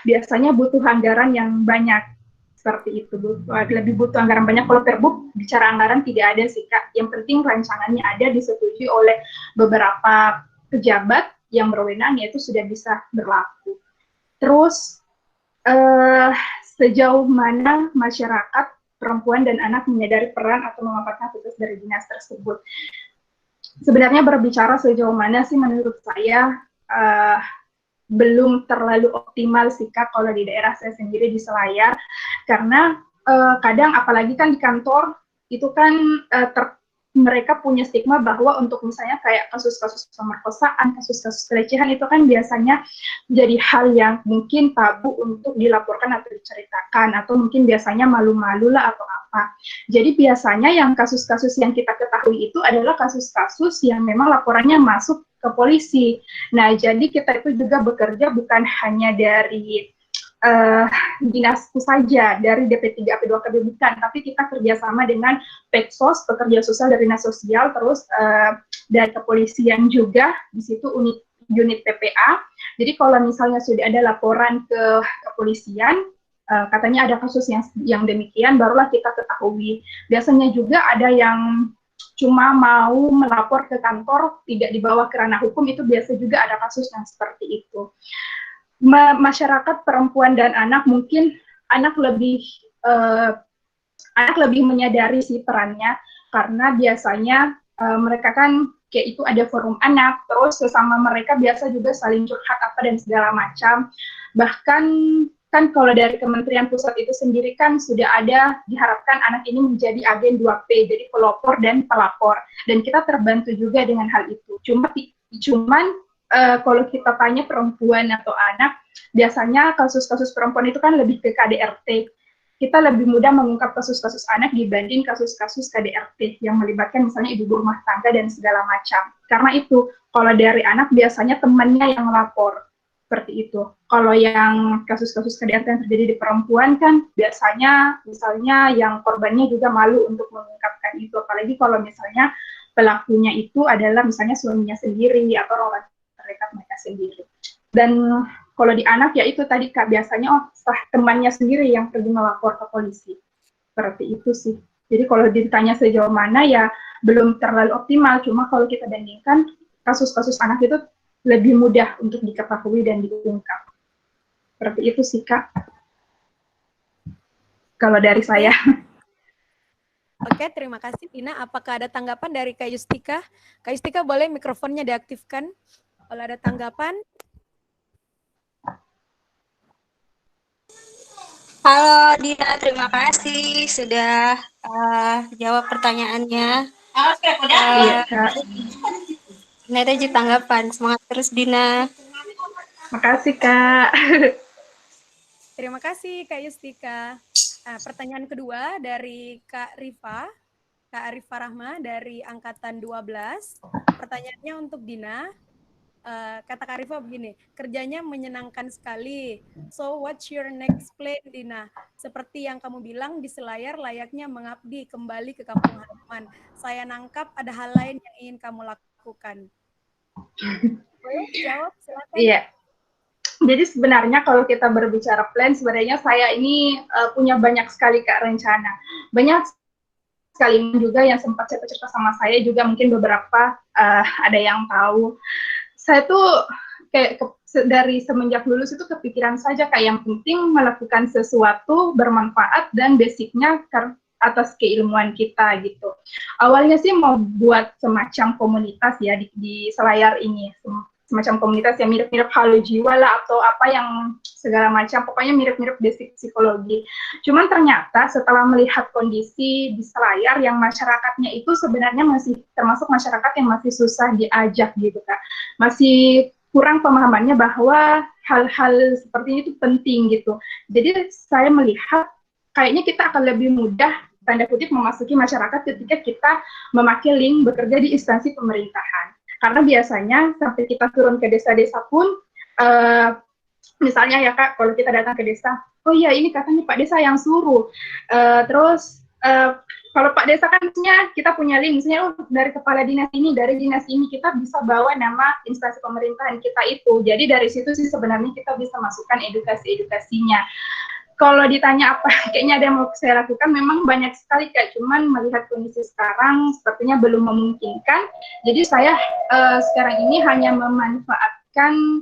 biasanya butuh anggaran yang banyak. Seperti itu, lebih butuh anggaran banyak. Kalau Perbub bicara anggaran tidak ada sih Kak. Yang penting rancangannya ada, disetujui oleh beberapa pejabat yang berwenang, yaitu sudah bisa berlaku. Terus sejauh mana masyarakat perempuan dan anak menyadari peran atau memanfaatkan tugas dari dinas tersebut? Sebenarnya berbicara sejauh mana sih menurut saya belum terlalu optimal sih Kak kalau di daerah saya sendiri di Selayar, karena kadang apalagi kan di kantor itu kan mereka punya stigma bahwa untuk misalnya kayak kasus-kasus pemerkosaan, kasus-kasus pelecehan itu kan biasanya jadi hal yang mungkin tabu untuk dilaporkan atau diceritakan, atau mungkin biasanya malu-malu lah atau apa. Jadi biasanya yang kasus-kasus yang kita ketahui itu adalah kasus-kasus yang memang laporannya masuk ke polisi. Nah, jadi kita itu juga bekerja bukan hanya dari dinasku saja, dari DP3 AP2KB bukan, tapi kita kerjasama dengan Peksos, pekerja sosial dari dinas sosial, terus dari kepolisian juga, di situ unit PPA. Jadi kalau misalnya sudah ada laporan ke kepolisian, katanya ada kasus yang demikian, barulah kita ketahui. Biasanya juga ada yang cuma mau melapor ke kantor, tidak dibawa ke ranah hukum, itu biasa juga ada kasus yang seperti itu. Masyarakat perempuan dan anak mungkin anak lebih menyadari sih perannya, karena biasanya mereka kan kayak itu ada forum anak, terus sesama mereka biasa juga saling curhat apa dan segala macam. Bahkan kan kalau dari Kementerian Pusat itu sendiri kan sudah ada diharapkan anak ini menjadi agen 2P, jadi pelopor dan pelapor. Dan kita terbantu juga dengan hal itu. Cuman kalau kita tanya perempuan atau anak, biasanya kasus-kasus perempuan itu kan lebih ke KDRT. Kita lebih mudah mengungkap kasus-kasus anak dibanding kasus-kasus KDRT yang melibatkan misalnya ibu rumah tangga dan segala macam. Karena itu, kalau dari anak biasanya temannya yang lapor. Seperti itu. Kalau yang kasus-kasus KDRT yang terjadi di perempuan kan biasanya misalnya yang korbannya juga malu untuk mengungkapkan itu. Apalagi kalau misalnya pelakunya itu adalah misalnya suaminya sendiri atau orang terdekat mereka sendiri. Dan kalau di anak ya itu tadi Kak, biasanya temannya sendiri yang pergi melapor ke polisi. Seperti itu sih. Jadi kalau ditanya sejauh mana ya belum terlalu optimal, cuma kalau kita bandingkan kasus-kasus anak itu lebih mudah untuk diketahui dan diungkap. Seperti itu sih Kak. Kalau dari saya. Oke, terima kasih Dina. Apakah ada tanggapan dari Kak Yustika? Kak Yustika boleh mikrofonnya diaktifkan kalau ada tanggapan. Halo Dina, terima kasih sudah jawab pertanyaannya. Iya Kak. Dina aja tanggapan, semangat terus Dina. Makasih Kak. Terima kasih Kak Yustika. Nah, pertanyaan kedua dari Kak Rifa Rahma dari Angkatan 12. Pertanyaannya untuk Dina. Kata Kak Rifa begini, kerjanya menyenangkan sekali. So what's your next plan, Dina? Seperti yang kamu bilang di selayar layaknya mengabdi kembali ke kampung halaman. Saya nangkap ada hal lain yang ingin kamu lakukan. Boleh jawab, silakan. Iya. Jadi sebenarnya kalau kita berbicara plan, sebenarnya saya ini punya banyak sekali Kak rencana. Banyak sekali juga yang sempat cerita sama saya juga, mungkin beberapa ada yang tahu. Saya tuh kayak dari semenjak lulus itu kepikiran saja kayak yang penting melakukan sesuatu bermanfaat dan basicnya atas keilmuan kita gitu. Awalnya sih mau buat semacam komunitas ya di selayar ini, semacam komunitas yang mirip-mirip Halo Jiwa lah atau apa yang segala macam, pokoknya mirip-mirip basic psikologi. Cuman ternyata setelah melihat kondisi di selayar yang masyarakatnya itu sebenarnya masih termasuk masyarakat yang masih susah diajak gitu Kak. Masih kurang pemahamannya bahwa hal-hal seperti ini itu penting gitu. Jadi saya melihat kayaknya kita akan lebih mudah tanda kutip memasuki masyarakat ketika kita memakai link bekerja di instansi pemerintahan. Karena biasanya sampai kita turun ke desa-desa pun, misalnya ya Kak, kalau kita datang ke desa, oh iya ini katanya Pak Desa yang suruh. Terus kalau Pak Desa kan kita punya link, misalnya dari kepala dinas ini, dari dinas ini, kita bisa bawa nama instansi pemerintahan kita itu. Jadi dari situ sih sebenarnya kita bisa masukkan edukasi-edukasinya. Kalau ditanya apa, kayaknya ada yang mau saya lakukan, memang banyak sekali Kak, cuman melihat kondisi sekarang sepertinya belum memungkinkan. Jadi saya sekarang ini hanya memanfaatkan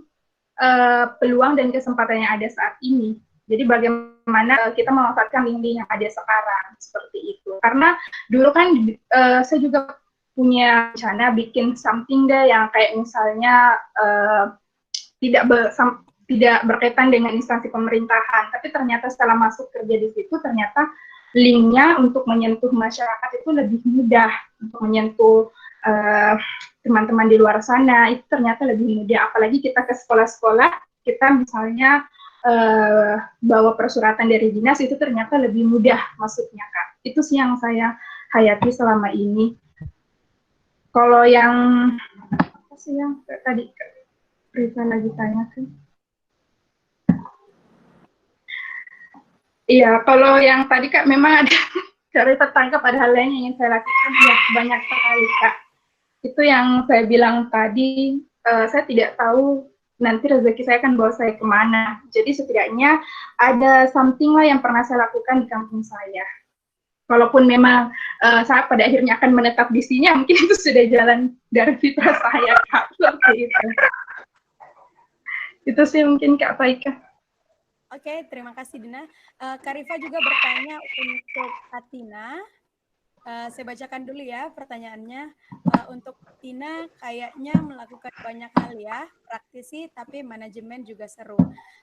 peluang dan kesempatan yang ada saat ini. Jadi bagaimana kita memanfaatkan link-link yang ada sekarang, seperti itu. Karena dulu kan saya juga punya rencana bikin something deh yang kayak misalnya tidak berkaitan dengan instansi pemerintahan, tapi ternyata setelah masuk kerja di situ, ternyata linknya untuk menyentuh masyarakat itu lebih mudah, untuk menyentuh teman-teman di luar sana, itu ternyata lebih mudah, apalagi kita ke sekolah-sekolah, kita misalnya bawa persuratan dari dinas, itu ternyata lebih mudah masuknya Kak. Itu sih yang saya hayati selama ini. Kalau yang, apa sih yang tadi Rita lagi tanyakan? Iya, kalau yang tadi Kak memang ada dari tertangkap ada hal lain yang ingin saya lakukan, ya banyak sekali Kak. Itu yang saya bilang tadi, saya tidak tahu nanti rezeki saya akan bawa saya kemana. Jadi setidaknya ada something lah yang pernah saya lakukan di kampung saya. Kalaupun memang saya pada akhirnya akan menetap di sini, mungkin itu sudah jalan dari fitrah saya Kak. Seperti itu. Itu sih mungkin Kak Faika. Oke, terima kasih Dina. Kak Rifa juga bertanya untuk Atina. Saya bacakan dulu ya pertanyaannya. Untuk Tina kayaknya melakukan banyak hal ya, praktisi tapi manajemen juga seru.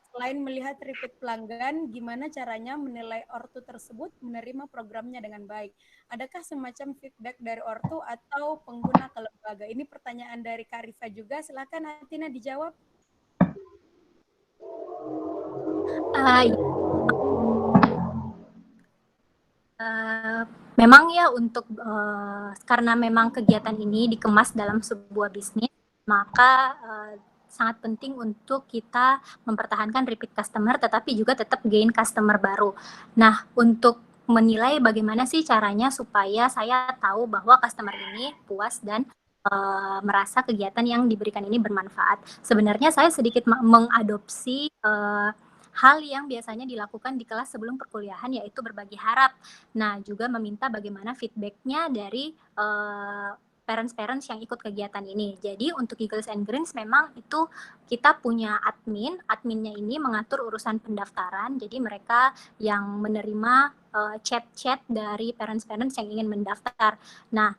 Selain melihat repeat pelanggan, gimana caranya menilai ortu tersebut menerima programnya dengan baik? Adakah semacam feedback dari ortu atau pengguna ke lembaga? Ini pertanyaan dari Kak Rifa juga. Silakan Tina dijawab. Memang ya untuk karena memang kegiatan ini dikemas dalam sebuah bisnis, maka sangat penting untuk kita mempertahankan repeat customer tetapi juga tetap gain customer baru. Nah, untuk menilai bagaimana sih caranya supaya saya tahu bahwa customer ini puas dan merasa kegiatan yang diberikan ini bermanfaat. Sebenarnya saya sedikit mengadopsi hal yang biasanya dilakukan di kelas sebelum perkuliahan, yaitu berbagi harap. Nah, juga meminta bagaimana feedback-nya dari parents-parents yang ikut kegiatan ini. Jadi untuk Giggles and Greens memang itu kita punya adminnya ini mengatur urusan pendaftaran, jadi mereka yang menerima chat-chat dari parents-parents yang ingin mendaftar. Nah,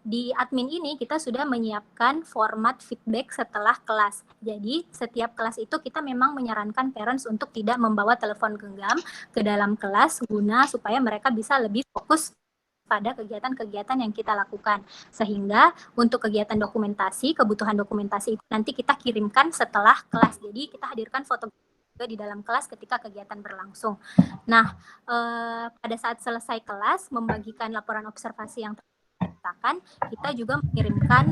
di admin ini kita sudah menyiapkan format feedback setelah kelas. Jadi setiap kelas itu kita memang menyarankan parents untuk tidak membawa telepon genggam ke dalam kelas guna supaya mereka bisa lebih fokus pada kegiatan-kegiatan yang kita lakukan. Sehingga untuk kegiatan dokumentasi, kebutuhan dokumentasi itu nanti kita kirimkan setelah kelas. Jadi kita hadirkan foto juga di dalam kelas ketika kegiatan berlangsung. Nah, pada saat selesai kelas, membagikan laporan observasi yang terciptakan, kita juga mengirimkan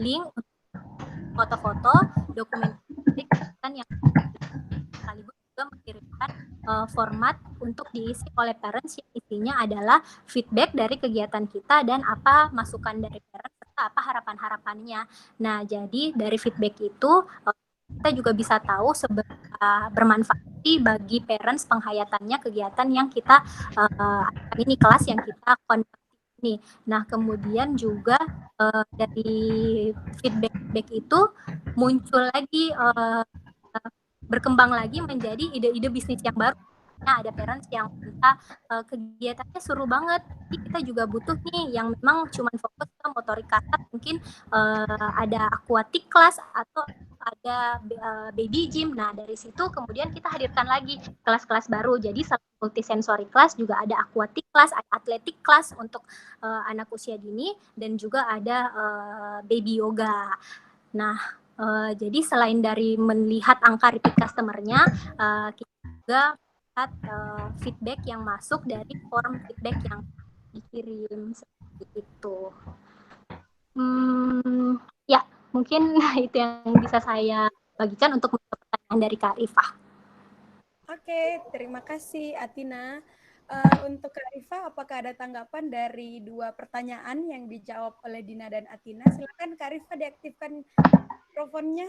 link foto-foto dokumentasi yang sekaligus juga mengirimkan format untuk diisi oleh parents yang isinya adalah feedback dari kegiatan kita dan apa masukan dari parents serta apa harapan-harapannya. Nah, jadi dari feedback itu kita juga bisa tahu seberapa bermanfaat bagi parents penghayatannya kegiatan yang kita ini kelas yang kita conduct ini. Nah, kemudian juga dari feedback itu muncul lagi berkembang lagi menjadi ide-ide bisnis yang baru. Nah, ada parents yang minta kegiatannya seru banget. Jadi kita juga butuh nih yang memang cuma fokus ke motorik kasar, mungkin ada aquatic class atau ada baby gym. Nah, dari situ kemudian kita hadirkan lagi kelas-kelas baru. Jadi selain multisensory class juga ada aquatic class, ada athletic class untuk anak usia dini dan juga ada baby yoga. Nah, jadi selain dari melihat angka repeat customer-nya, kita juga lihat feedback yang masuk dari form feedback yang dikirim seperti itu. Ya, mungkin itu yang bisa saya bagikan untuk pertanyaan dari Kak Rifah. Oke, terima kasih Atina. Untuk Kak Rifa, apakah ada tanggapan dari dua pertanyaan yang dijawab oleh Dina dan Atina? Silakan Kak Rifa diaktifkan mikrofonnya.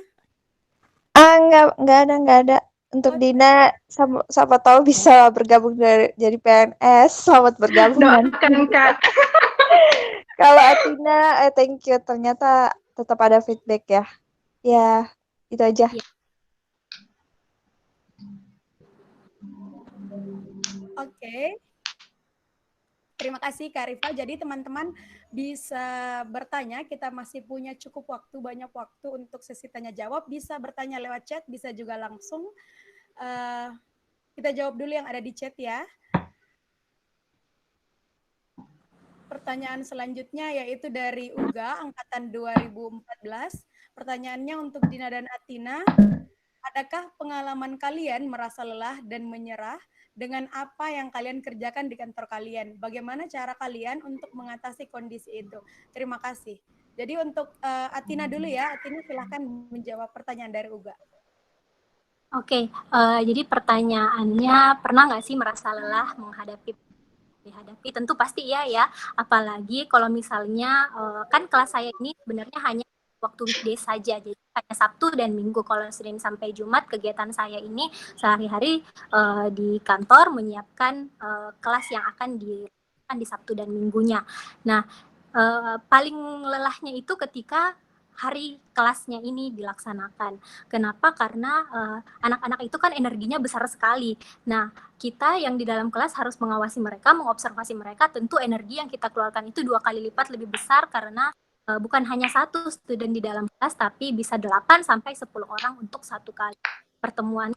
Nggak ada. Untuk Dina, siapa tahu bisa bergabung jadi PNS. Selamat bergabung. Doakan Kak. Kalau Atina, thank you. Ternyata tetap ada feedback ya. Ya, itu aja. Oke. Terima kasih Kak Rifa. Jadi teman-teman bisa bertanya, kita masih punya cukup waktu, banyak waktu untuk sesi tanya jawab. Bisa bertanya lewat chat, bisa juga langsung. Kita jawab dulu yang ada di chat ya. Pertanyaan selanjutnya yaitu dari Uga, angkatan 2014. Pertanyaannya untuk Dina dan Atina. Adakah pengalaman kalian merasa lelah dan menyerah dengan apa yang kalian kerjakan di kantor kalian? Bagaimana cara kalian untuk mengatasi kondisi itu? Terima kasih. Jadi untuk Atina dulu ya. Atina silahkan menjawab pertanyaan dari Uga. Oke, jadi pertanyaannya, pernah nggak sih merasa lelah dihadapi? Tentu pasti iya ya. Apalagi kalau misalnya kan kelas saya ini sebenarnya hanya waktu weekday saja, jadi hanya Sabtu dan Minggu. Kalau Senin sampai Jumat kegiatan saya ini sehari-hari di kantor menyiapkan kelas yang akan dilakukan di Sabtu dan Minggunya. Nah, paling lelahnya itu ketika hari kelasnya ini dilaksanakan. Kenapa? Karena anak-anak itu kan energinya besar sekali. Nah, kita yang di dalam kelas harus mengawasi mereka, mengobservasi mereka, tentu energi yang kita keluarkan itu 2 kali lipat lebih besar karena bukan hanya 1 student di dalam kelas, tapi bisa 8 sampai 10 orang untuk 1 kali pertemuan.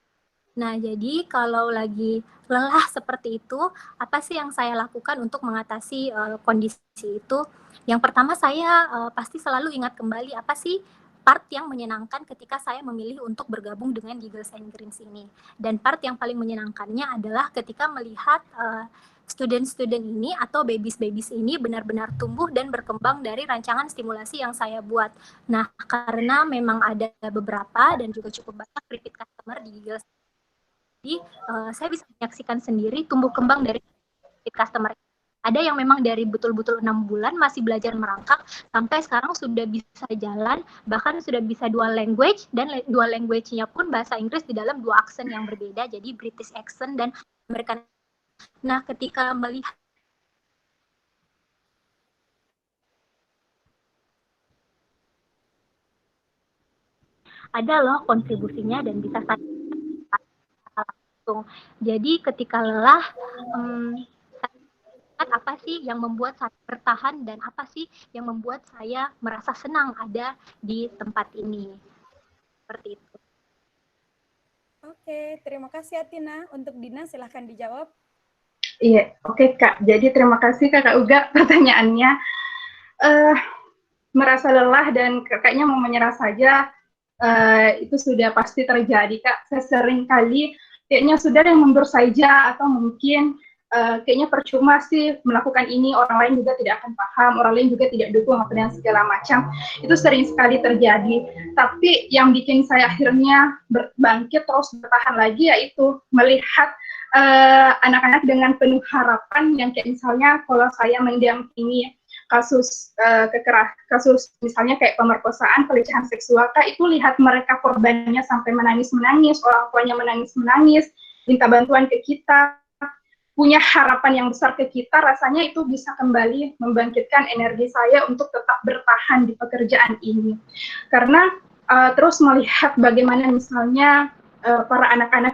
Nah, jadi kalau lagi lelah seperti itu, apa sih yang saya lakukan untuk mengatasi kondisi itu? Yang pertama, saya pasti selalu ingat kembali apa sih part yang menyenangkan ketika saya memilih untuk bergabung dengan Giggles and Greens ini. Dan part yang paling menyenangkannya adalah ketika melihat student-student ini atau babies-babies ini benar-benar tumbuh dan berkembang dari rancangan stimulasi yang saya buat. Nah, karena memang ada beberapa dan juga cukup banyak repeat customer di Giggles. Jadi saya bisa menyaksikan sendiri tumbuh kembang dari customer. Ada yang memang dari betul-betul 6 bulan masih belajar merangkak sampai sekarang sudah bisa jalan, bahkan sudah bisa dual language, dan dual language-nya pun bahasa Inggris di dalam 2 aksen yang berbeda, jadi British accent dan American. Nah, ketika melihat ada loh kontribusinya dan bisa saya langsung. Jadi ketika lelah, apa sih yang membuat saya bertahan dan apa sih yang membuat saya merasa senang ada di tempat ini. Seperti itu. Oke, terima kasih Atina. Untuk Dina silahkan dijawab. Iya, oke Kak. Jadi terima kasih Kakak Uga pertanyaannya. Merasa lelah dan kayaknya mau menyerah saja, itu sudah pasti terjadi Kak. Saya sering kali kayaknya sudah yang mundur saja, atau mungkin kayaknya percuma sih melakukan ini, orang lain juga tidak akan paham, orang lain juga tidak dukung apa dan segala macam. Itu sering sekali terjadi. Tapi yang bikin saya akhirnya bangkit terus bertahan lagi yaitu melihat anak-anak dengan penuh harapan, yang kayak misalnya kalau saya mendampingi kasus kasus misalnya kayak pemerkosaan, pelecehan seksual, Kak, itu lihat mereka korbannya sampai menangis-menangis, orang tuanya menangis-menangis, minta bantuan ke kita, punya harapan yang besar ke kita, rasanya itu bisa kembali membangkitkan energi saya untuk tetap bertahan di pekerjaan ini. Karena terus melihat bagaimana misalnya para anak-anak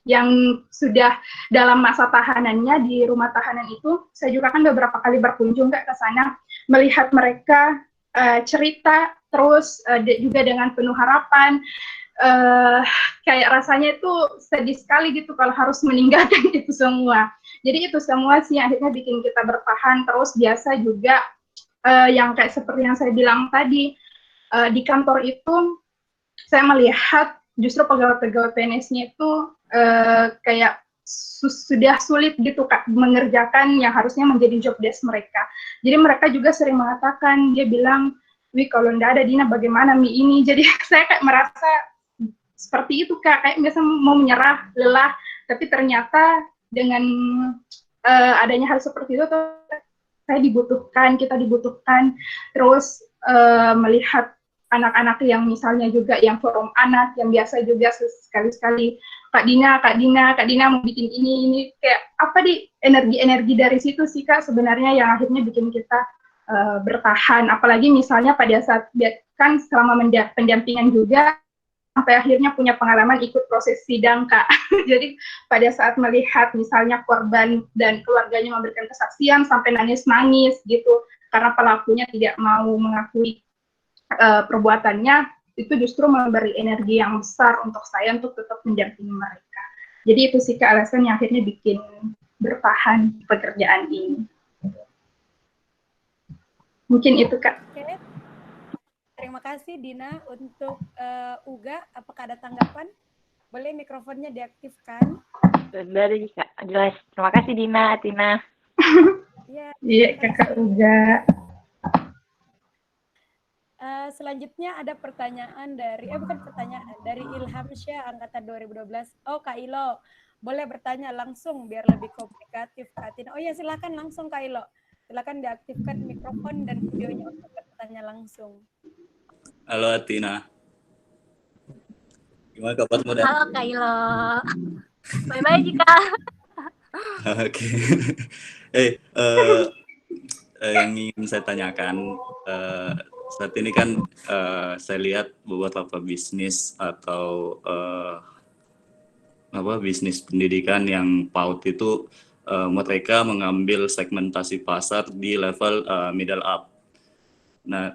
yang sudah dalam masa tahanannya di rumah tahanan itu, saya juga kan beberapa kali berkunjung ke sana, melihat mereka cerita terus juga dengan penuh harapan. Kayak rasanya itu sedih sekali gitu kalau harus meninggalkan itu semua. Jadi itu semua sih yang akhirnya bikin kita bertahan terus. Biasa juga yang kayak seperti yang saya bilang tadi, di kantor itu saya melihat justru pegawai-pegawai PNS-nya itu kayak sudah sulit gitu Kak mengerjakan yang harusnya menjadi job desk mereka. Jadi mereka juga sering mengatakan, dia bilang, "Wih, kalau nggak ada Dina bagaimana Mi ini?" Jadi saya kayak merasa seperti itu Kak, kayak biasa mau menyerah, lelah, tapi ternyata dengan adanya hal seperti itu tuh saya dibutuhkan, kita dibutuhkan, terus melihat anak-anak yang misalnya juga yang forum anak, yang biasa juga sekali-sekali, Kak Dina mau bikin ini kayak apa di energi-energi dari situ sih Kak sebenarnya yang akhirnya bikin kita bertahan, apalagi misalnya pada saat kan selama pendampingan juga, sampai akhirnya punya pengalaman ikut proses sidang Kak. Jadi pada saat melihat misalnya korban dan keluarganya memberikan kesaksian sampai nangis-nangis gitu karena pelakunya tidak mau mengakui perbuatannya, itu justru memberi energi yang besar untuk saya untuk tetap mendampingi mereka. Jadi itu sih Kak alasan yang akhirnya bikin bertahan di pekerjaan ini. Mungkin itu Kak. Oke. Terima kasih Dina. Untuk Uga, apakah ada tanggapan? Boleh mikrofonnya diaktifkan. Dari Kak, jelas. Terima kasih Dina, Tina. Iya, Kakak Uga. Selanjutnya ada pertanyaan dari, dari Ilham Syah, angkatan 2012. Oh, Kak Ilo, boleh bertanya langsung biar lebih komunikatif, Kak Tina. Oh ya, silakan langsung Kak Ilo. Silakan diaktifkan mikrofon dan videonya untuk bertanya langsung. Halo Atina. Gimana kabarmu? Halo Kak Ilo. Bye-bye Jika. Oke. Yang ingin saya tanyakan, saat ini kan saya lihat beberapa bisnis atau bisnis pendidikan yang PAUD itu mereka mengambil segmentasi pasar di level middle up. Nah,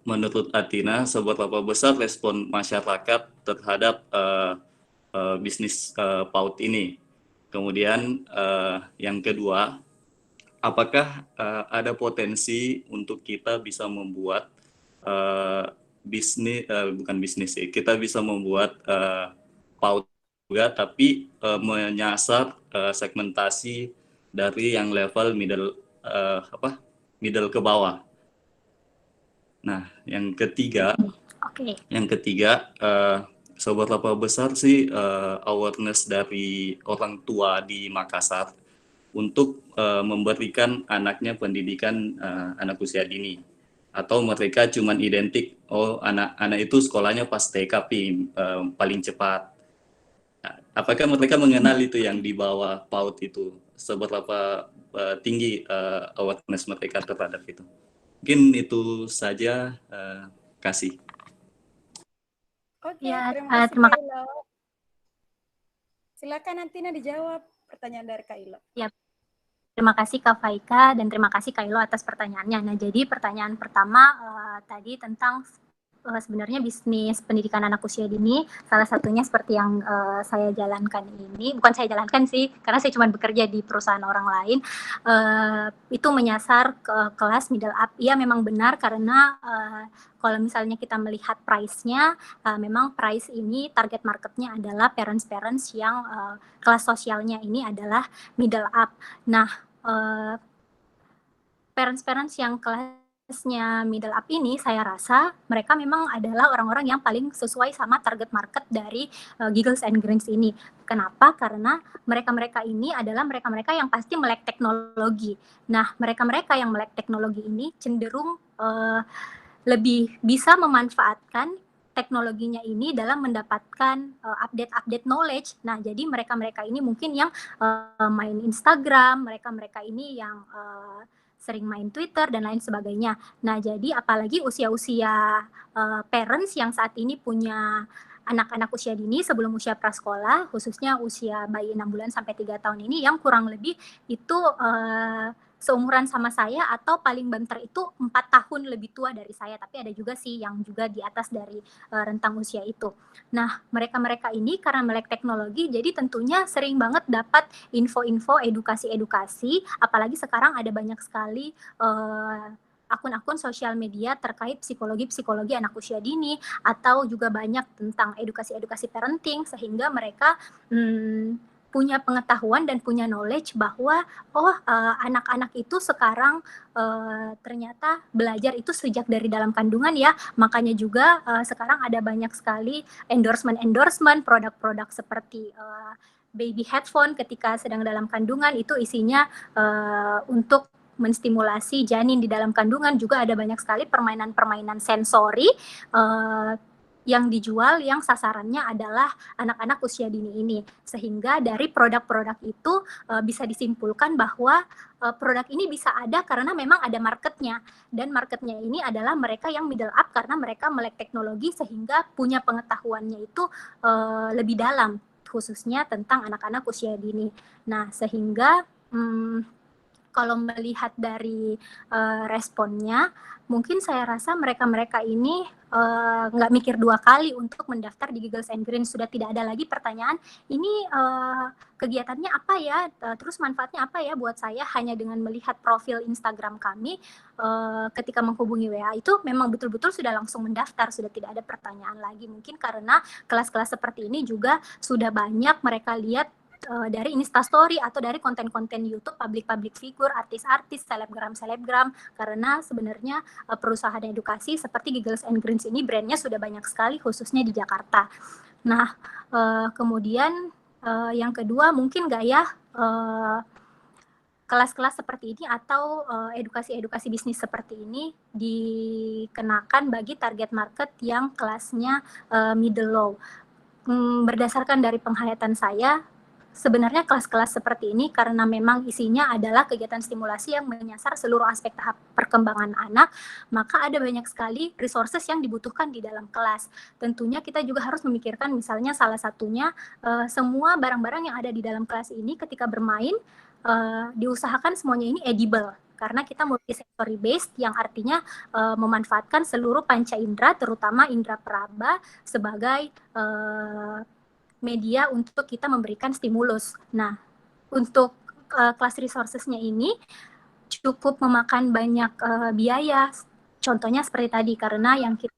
menurut Atina, seberapa besar respon masyarakat terhadap bisnis PAUD ini? Kemudian yang kedua, apakah ada potensi untuk kita bisa membuat kita bisa membuat PAUD juga, tapi menyasar segmentasi dari yang level middle ke bawah. Nah, yang ketiga, seberapa besar sih awareness dari orang tua di Makassar untuk memberikan anaknya pendidikan anak usia dini, atau mereka cuma identik anak itu sekolahnya pas TK paling cepat. Apakah mereka mengenal itu yang di bawah PAUD itu, seberapa tinggi awareness mereka terhadap itu? Mungkin itu saja, kasih. Oke, Ya, terima kasih Kak Ilo. Silakan Atina dijawab pertanyaan dari Kak Ilo. Ya, terima kasih Kak Faika dan terima kasih Kak Ilo atas pertanyaannya. Nah, jadi pertanyaan pertama tadi tentang sebenarnya bisnis pendidikan anak usia dini, salah satunya seperti yang saya jalankan ini, bukan saya jalankan sih, karena saya cuma bekerja di perusahaan orang lain, itu menyasar ke kelas middle up. Iya memang benar, karena kalau misalnya kita melihat price-nya, memang price ini target marketnya adalah parents-parents yang kelas sosialnya ini adalah middle up. Nah, parents-parents yang kelasnya middle up ini, saya rasa mereka memang adalah orang-orang yang paling sesuai sama target market dari Giggles and Grins ini. Kenapa? Karena mereka-mereka ini adalah mereka-mereka yang pasti melek teknologi. Nah, mereka-mereka yang melek teknologi ini cenderung lebih bisa memanfaatkan teknologinya ini dalam mendapatkan update-update knowledge. Nah, jadi mereka-mereka ini mungkin yang main Instagram, mereka-mereka ini yang sering main Twitter dan lain sebagainya. Nah, jadi apalagi usia-usia parents yang saat ini punya anak-anak usia dini sebelum usia prasekolah, khususnya usia bayi 6 bulan sampai 3 tahun ini yang kurang lebih itu seumuran sama saya atau paling banter itu 4 tahun lebih tua dari saya, tapi ada juga sih yang juga di atas dari rentang usia itu. Nah, mereka-mereka ini karena melek teknologi, jadi tentunya sering banget dapat info-info, edukasi-edukasi, apalagi sekarang ada banyak sekali akun-akun sosial media terkait psikologi anak usia dini, atau juga banyak tentang edukasi-edukasi parenting, sehingga mereka punya pengetahuan dan punya knowledge bahwa anak-anak itu sekarang ternyata belajar itu sejak dari dalam kandungan ya. Makanya juga sekarang ada banyak sekali endorsement produk-produk seperti baby headphone ketika sedang dalam kandungan, itu isinya untuk menstimulasi janin di dalam kandungan. Juga ada banyak sekali permainan-permainan sensori yang dijual yang sasarannya adalah anak-anak usia dini ini. Sehingga dari produk-produk itu bisa disimpulkan bahwa produk ini bisa ada karena memang ada marketnya. Dan marketnya ini adalah mereka yang middle up karena mereka melek teknologi sehingga punya pengetahuannya itu lebih dalam, khususnya tentang anak-anak usia dini. Nah, sehingga kalau melihat dari responnya, mungkin saya rasa mereka-mereka ini nggak mikir dua kali untuk mendaftar di Giggles and Grins. Sudah tidak ada lagi pertanyaan, ini kegiatannya apa ya, terus manfaatnya apa ya buat saya. Hanya dengan melihat profil Instagram kami, ketika menghubungi WA itu memang betul-betul sudah langsung mendaftar, sudah tidak ada pertanyaan lagi. Mungkin karena kelas-kelas seperti ini juga sudah banyak mereka lihat dari Instastory atau dari konten-konten YouTube public figure, artis-artis, selebgram, karena sebenarnya perusahaan edukasi seperti Giggles and Grins ini brandnya sudah banyak sekali, khususnya di Jakarta. Nah, kemudian yang kedua mungkin nggak ya kelas-kelas seperti ini atau edukasi-edukasi bisnis seperti ini dikenakan bagi target market yang kelasnya middle low. Berdasarkan dari penghayatan saya sebenarnya kelas-kelas seperti ini karena memang isinya adalah kegiatan stimulasi yang menyasar seluruh aspek tahap perkembangan anak, maka ada banyak sekali resources yang dibutuhkan di dalam kelas. Tentunya kita juga harus memikirkan misalnya salah satunya semua barang-barang yang ada di dalam kelas ini ketika bermain diusahakan semuanya ini edible. Karena kita multisensory based yang artinya memanfaatkan seluruh panca indera, terutama indera peraba sebagai media untuk kita memberikan stimulus. Nah, untuk kelas resources-nya ini cukup memakan banyak biaya. Contohnya seperti tadi, karena yang kita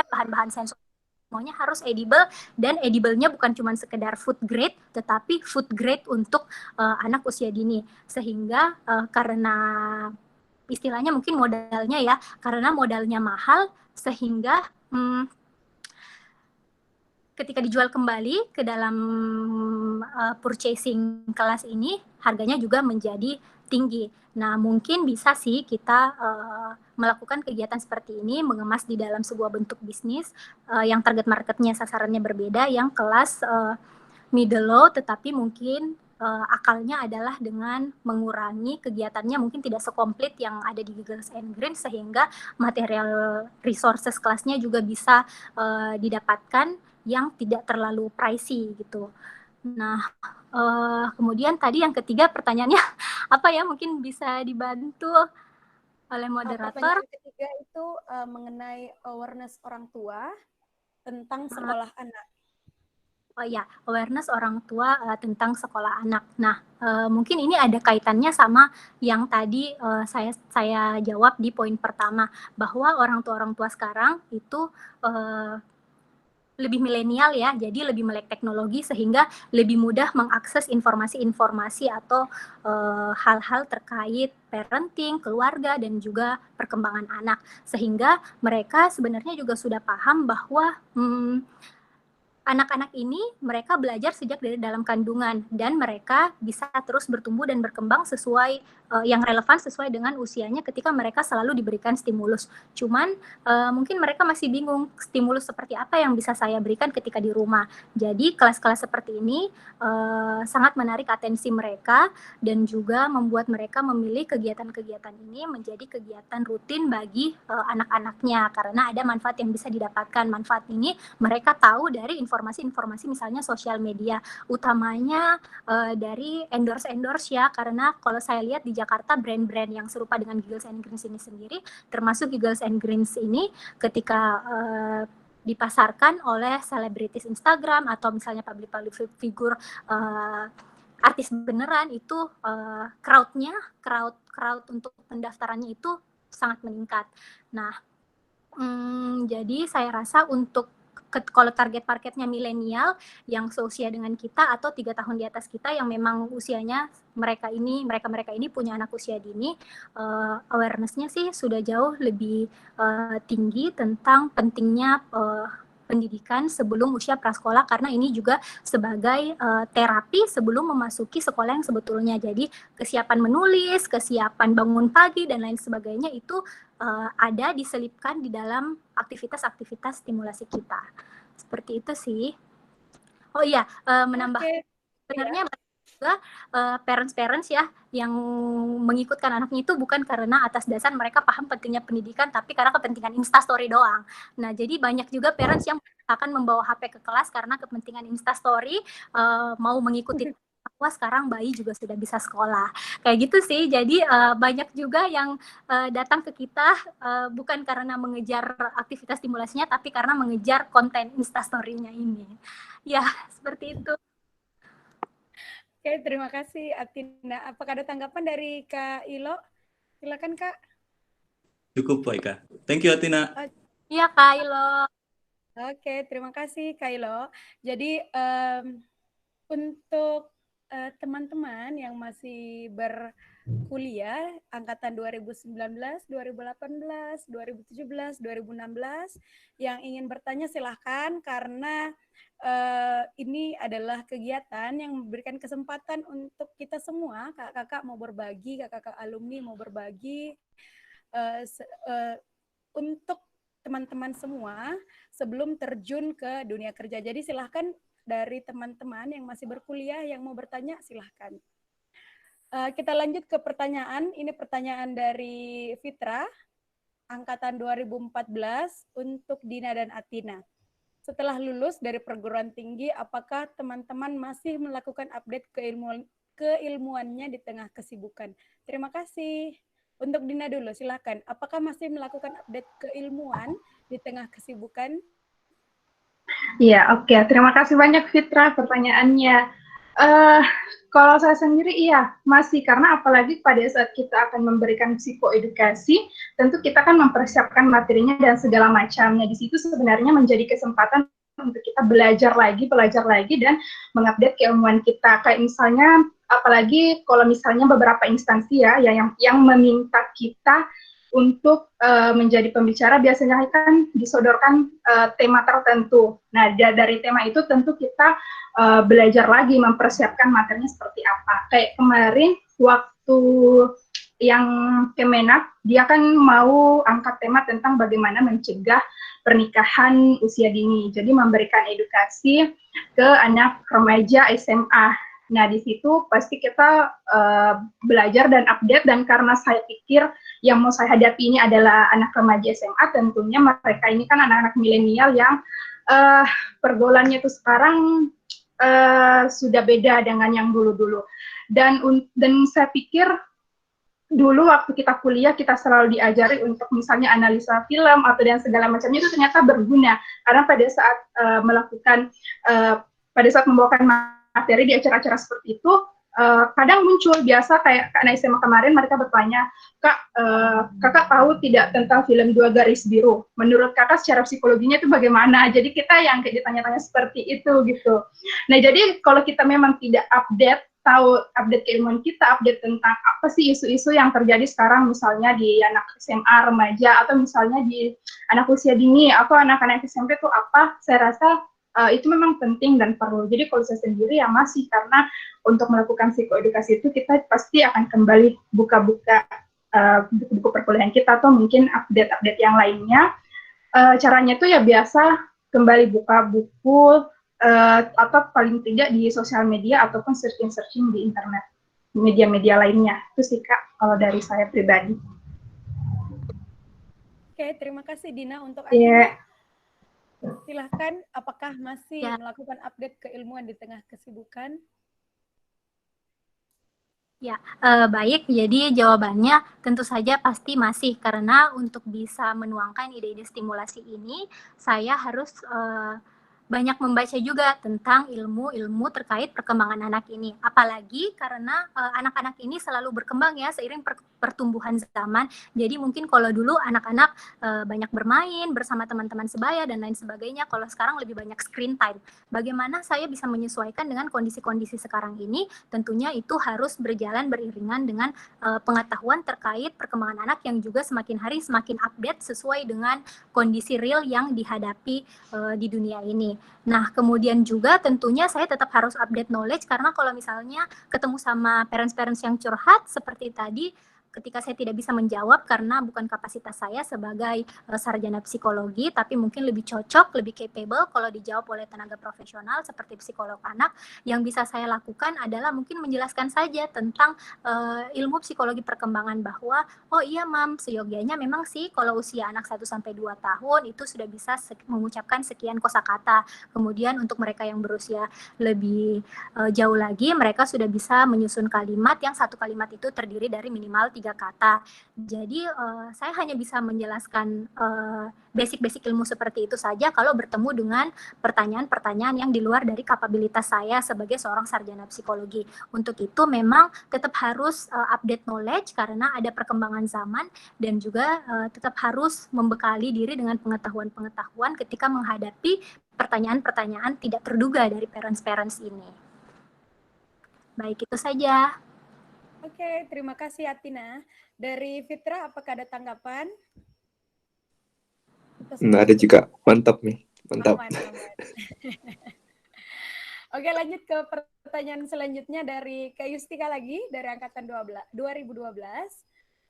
bahan-bahan sensor semuanya harus edible, dan edible-nya bukan cuma sekedar food grade, tetapi food grade untuk anak usia dini. Sehingga karena istilahnya mungkin modalnya ya, karena modalnya mahal, sehingga ketika dijual kembali ke dalam purchasing kelas ini, harganya juga menjadi tinggi. Nah, mungkin bisa sih kita melakukan kegiatan seperti ini, mengemas di dalam sebuah bentuk bisnis yang target marketnya, sasarannya berbeda, yang kelas middle low, tetapi mungkin akalnya adalah dengan mengurangi kegiatannya mungkin tidak sekomplit yang ada di Giggles and Greens, sehingga material resources kelasnya juga bisa didapatkan yang tidak terlalu pricey gitu. Nah, kemudian tadi yang ketiga pertanyaannya apa ya, mungkin bisa dibantu oleh moderator. Pertanyaan ketiga itu mengenai awareness orang tua tentang sekolah anak. Oh ya, awareness orang tua tentang sekolah anak. Nah, mungkin ini ada kaitannya sama yang tadi saya jawab di poin pertama, bahwa orang tua sekarang itu lebih milenial ya, jadi lebih melek teknologi sehingga lebih mudah mengakses informasi-informasi atau hal-hal terkait parenting, keluarga, dan juga perkembangan anak. Sehingga mereka sebenarnya juga sudah paham bahwa anak-anak ini mereka belajar sejak dari dalam kandungan, dan mereka bisa terus bertumbuh dan berkembang sesuai yang relevan sesuai dengan usianya ketika mereka selalu diberikan stimulus. Cuman mungkin mereka masih bingung stimulus seperti apa yang bisa saya berikan ketika di rumah. Jadi kelas-kelas seperti ini sangat menarik atensi mereka dan juga membuat mereka memilih kegiatan-kegiatan ini menjadi kegiatan rutin bagi anak-anaknya, karena ada manfaat yang bisa didapatkan. Manfaat ini mereka tahu dari informasi-informasi misalnya sosial media, utamanya dari endorse ya, karena kalau saya lihat di Jakarta brand-brand yang serupa dengan Giggles and Greens ini sendiri, termasuk Giggles and Greens ini ketika dipasarkan oleh selebritis Instagram atau misalnya public figure artis beneran, itu crowd untuk pendaftarannya itu sangat meningkat. Nah, jadi saya rasa untuk kalau target marketnya milenial yang seusia dengan kita atau 3 tahun di atas kita yang memang usianya mereka ini punya anak usia dini, awareness-nya sih sudah jauh lebih tinggi tentang pentingnya pendidikan sebelum usia prasekolah, karena ini juga sebagai terapi sebelum memasuki sekolah yang sebetulnya. Jadi kesiapan menulis, kesiapan bangun pagi, dan lain sebagainya itu ada diselipkan di dalam aktivitas-aktivitas stimulasi kita. Seperti itu sih. Oh iya, menambah sebenarnya juga parents ya yang mengikutkan anaknya itu bukan karena atas dasar mereka paham pentingnya pendidikan, tapi karena kepentingan Instastory doang. Nah, jadi banyak juga parents yang akan membawa HP ke kelas karena kepentingan Instastory, mau mengikuti bahwa sekarang bayi juga sudah bisa sekolah. Kayak gitu sih. Jadi banyak juga yang datang ke kita bukan karena mengejar aktivitas stimulasinya, tapi karena mengejar konten Instastory-nya ini. Ya, seperti itu. Oke, terima kasih Atina. Apakah ada tanggapan dari Kak Ilo? Silakan Kak. Cukup Pak Ika. Thank you Atina. Iya Kak Ilo. Oke, terima kasih Kak Ilo. Jadi untuk teman-teman yang masih berkuliah angkatan 2019, 2018, 2017, 2016 yang ingin bertanya silahkan, karena ini adalah kegiatan yang memberikan kesempatan untuk kita semua, kakak-kakak mau berbagi, kakak-kakak alumni mau berbagi untuk teman-teman semua sebelum terjun ke dunia kerja. Jadi silahkan dari teman-teman yang masih berkuliah yang mau bertanya, silahkan. Kita lanjut ke pertanyaan. Ini pertanyaan dari Fitra, angkatan 2014 untuk Dina dan Atina. Setelah lulus dari perguruan tinggi, apakah teman-teman masih melakukan update keilmuannya di tengah kesibukan? Terima kasih. Untuk Dina dulu, silakan. Apakah masih melakukan update keilmuan di tengah kesibukan? Iya, oke. Terima kasih banyak Fitra pertanyaannya. Kalau saya sendiri iya, masih, karena apalagi pada saat kita akan memberikan psikoedukasi, tentu kita kan mempersiapkan materinya dan segala macamnya. Di situ sebenarnya menjadi kesempatan untuk kita belajar lagi, dan mengupdate keilmuan kita. Kayak misalnya, apalagi kalau misalnya beberapa instansi ya, yang meminta kita untuk menjadi pembicara, biasanya kan disodorkan tema tertentu. Nah, dari tema itu tentu kita belajar lagi, mempersiapkan materinya seperti apa. Kayak kemarin waktu yang Kemenak, dia kan mau angkat tema tentang bagaimana mencegah pernikahan usia dini. Jadi memberikan edukasi ke anak remaja SMA. Nah, di situ pasti kita belajar dan update, dan karena saya pikir yang mau saya hadapi ini adalah anak remaja SMA, tentunya mereka ini kan anak-anak milenial yang pergaulannya itu sekarang sudah beda dengan yang dulu-dulu. Dan saya pikir dulu waktu kita kuliah, kita selalu diajari untuk misalnya analisa film atau dan segala macamnya, itu ternyata berguna. Karena pada saat pada saat membawakan materi di acara-acara seperti itu, kadang muncul biasa kayak anak SMA kemarin, mereka bertanya, Kak, kakak tahu tidak tentang film 2 Garis Biru? Menurut kakak secara psikologinya itu bagaimana? Jadi kita yang kayak ditanya-tanya seperti itu gitu. Nah, jadi kalau kita memang tidak tahu update keilmuan kita, update tentang apa sih isu-isu yang terjadi sekarang, misalnya di anak SMA, remaja, atau misalnya di anak usia dini, atau anak-anak SMP itu apa, saya rasa itu memang penting dan perlu. Jadi kalau saya sendiri ya masih, karena untuk melakukan psikoedukasi itu kita pasti akan kembali buka-buka buku-buku perkuliahan kita, atau mungkin update-update yang lainnya. Caranya itu ya biasa kembali buka buku, atau paling tidak di sosial media, ataupun searching di internet, media-media lainnya. Itu sih Kak, kalau dari saya pribadi. Oke, terima kasih Dina. Untuk Atina, silahkan, apakah masih melakukan update keilmuan di tengah kesibukan? Ya, baik. Jadi jawabannya tentu saja pasti masih, karena untuk bisa menuangkan ide-ide stimulasi ini, saya harus banyak membaca juga tentang ilmu-ilmu terkait perkembangan anak ini. Apalagi karena anak-anak ini selalu berkembang ya seiring pertumbuhan zaman. Jadi mungkin kalau dulu anak-anak banyak bermain bersama teman-teman sebaya dan lain sebagainya, kalau sekarang lebih banyak screen time. Bagaimana saya bisa menyesuaikan dengan kondisi-kondisi sekarang ini? Tentunya itu harus berjalan beriringan dengan pengetahuan terkait perkembangan anak yang juga semakin hari semakin update sesuai dengan kondisi real yang dihadapi di dunia ini. Nah, kemudian juga tentunya saya tetap harus update knowledge, karena kalau misalnya ketemu sama parents-parents yang curhat seperti tadi, ketika saya tidak bisa menjawab karena bukan kapasitas saya sebagai sarjana psikologi, tapi mungkin lebih cocok, lebih capable kalau dijawab oleh tenaga profesional seperti psikolog anak, yang bisa saya lakukan adalah mungkin menjelaskan saja tentang ilmu psikologi perkembangan, bahwa oh iya Mam, seyogianya memang sih kalau usia anak 1-2 tahun itu sudah bisa mengucapkan sekian kosakata. Kemudian untuk mereka yang berusia lebih jauh lagi, mereka sudah bisa menyusun kalimat yang satu kalimat itu terdiri dari minimal 3 kata. Jadi saya hanya bisa menjelaskan basic-basic ilmu seperti itu saja kalau bertemu dengan pertanyaan-pertanyaan yang di luar dari kapabilitas saya sebagai seorang sarjana psikologi. Untuk itu memang tetap harus update knowledge karena ada perkembangan zaman, dan juga tetap harus membekali diri dengan pengetahuan-pengetahuan ketika menghadapi pertanyaan-pertanyaan tidak terduga dari parents-parents ini. Baik, itu saja. Oke, terima kasih Atina. Dari Fitra, apakah ada tanggapan? Nggak ada juga. Mantap nih. Mantap. Aman. Oke, lanjut ke pertanyaan selanjutnya dari Kak Yustika lagi, dari angkatan 2012.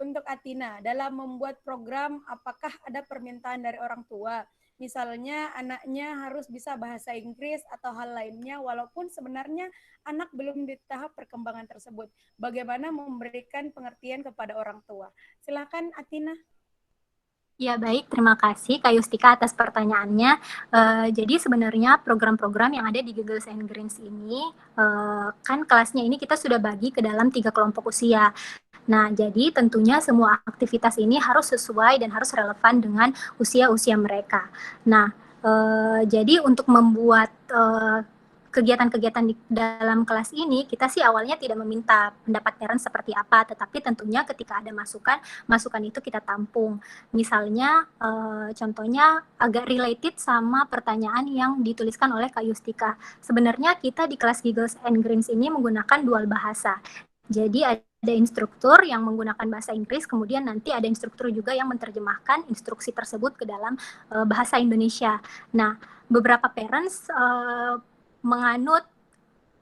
Untuk Atina, dalam membuat program, apakah ada permintaan dari orang tua? Misalnya anaknya harus bisa bahasa Inggris atau hal lainnya, walaupun sebenarnya anak belum di tahap perkembangan tersebut. Bagaimana memberikan pengertian kepada orang tua? Silakan Atina. Ya baik, terima kasih Kak Yustika atas pertanyaannya. Jadi sebenarnya program-program yang ada di Giggles and Greens ini, kan kelasnya ini kita sudah bagi ke dalam 3 kelompok usia. Nah, jadi tentunya semua aktivitas ini harus sesuai dan harus relevan dengan usia-usia mereka. Nah, jadi untuk membuat kegiatan-kegiatan di dalam kelas ini, kita sih awalnya tidak meminta pendapat parents seperti apa, tetapi tentunya ketika ada masukan, masukan itu kita tampung. Misalnya, contohnya agak related sama pertanyaan yang dituliskan oleh Kak Yustika. Sebenarnya kita di kelas Giggles and Greens ini menggunakan dual bahasa. Jadi ada instruktur yang menggunakan bahasa Inggris, kemudian nanti ada instruktur juga yang menerjemahkan instruksi tersebut ke dalam bahasa Indonesia. Nah, beberapa parents menganut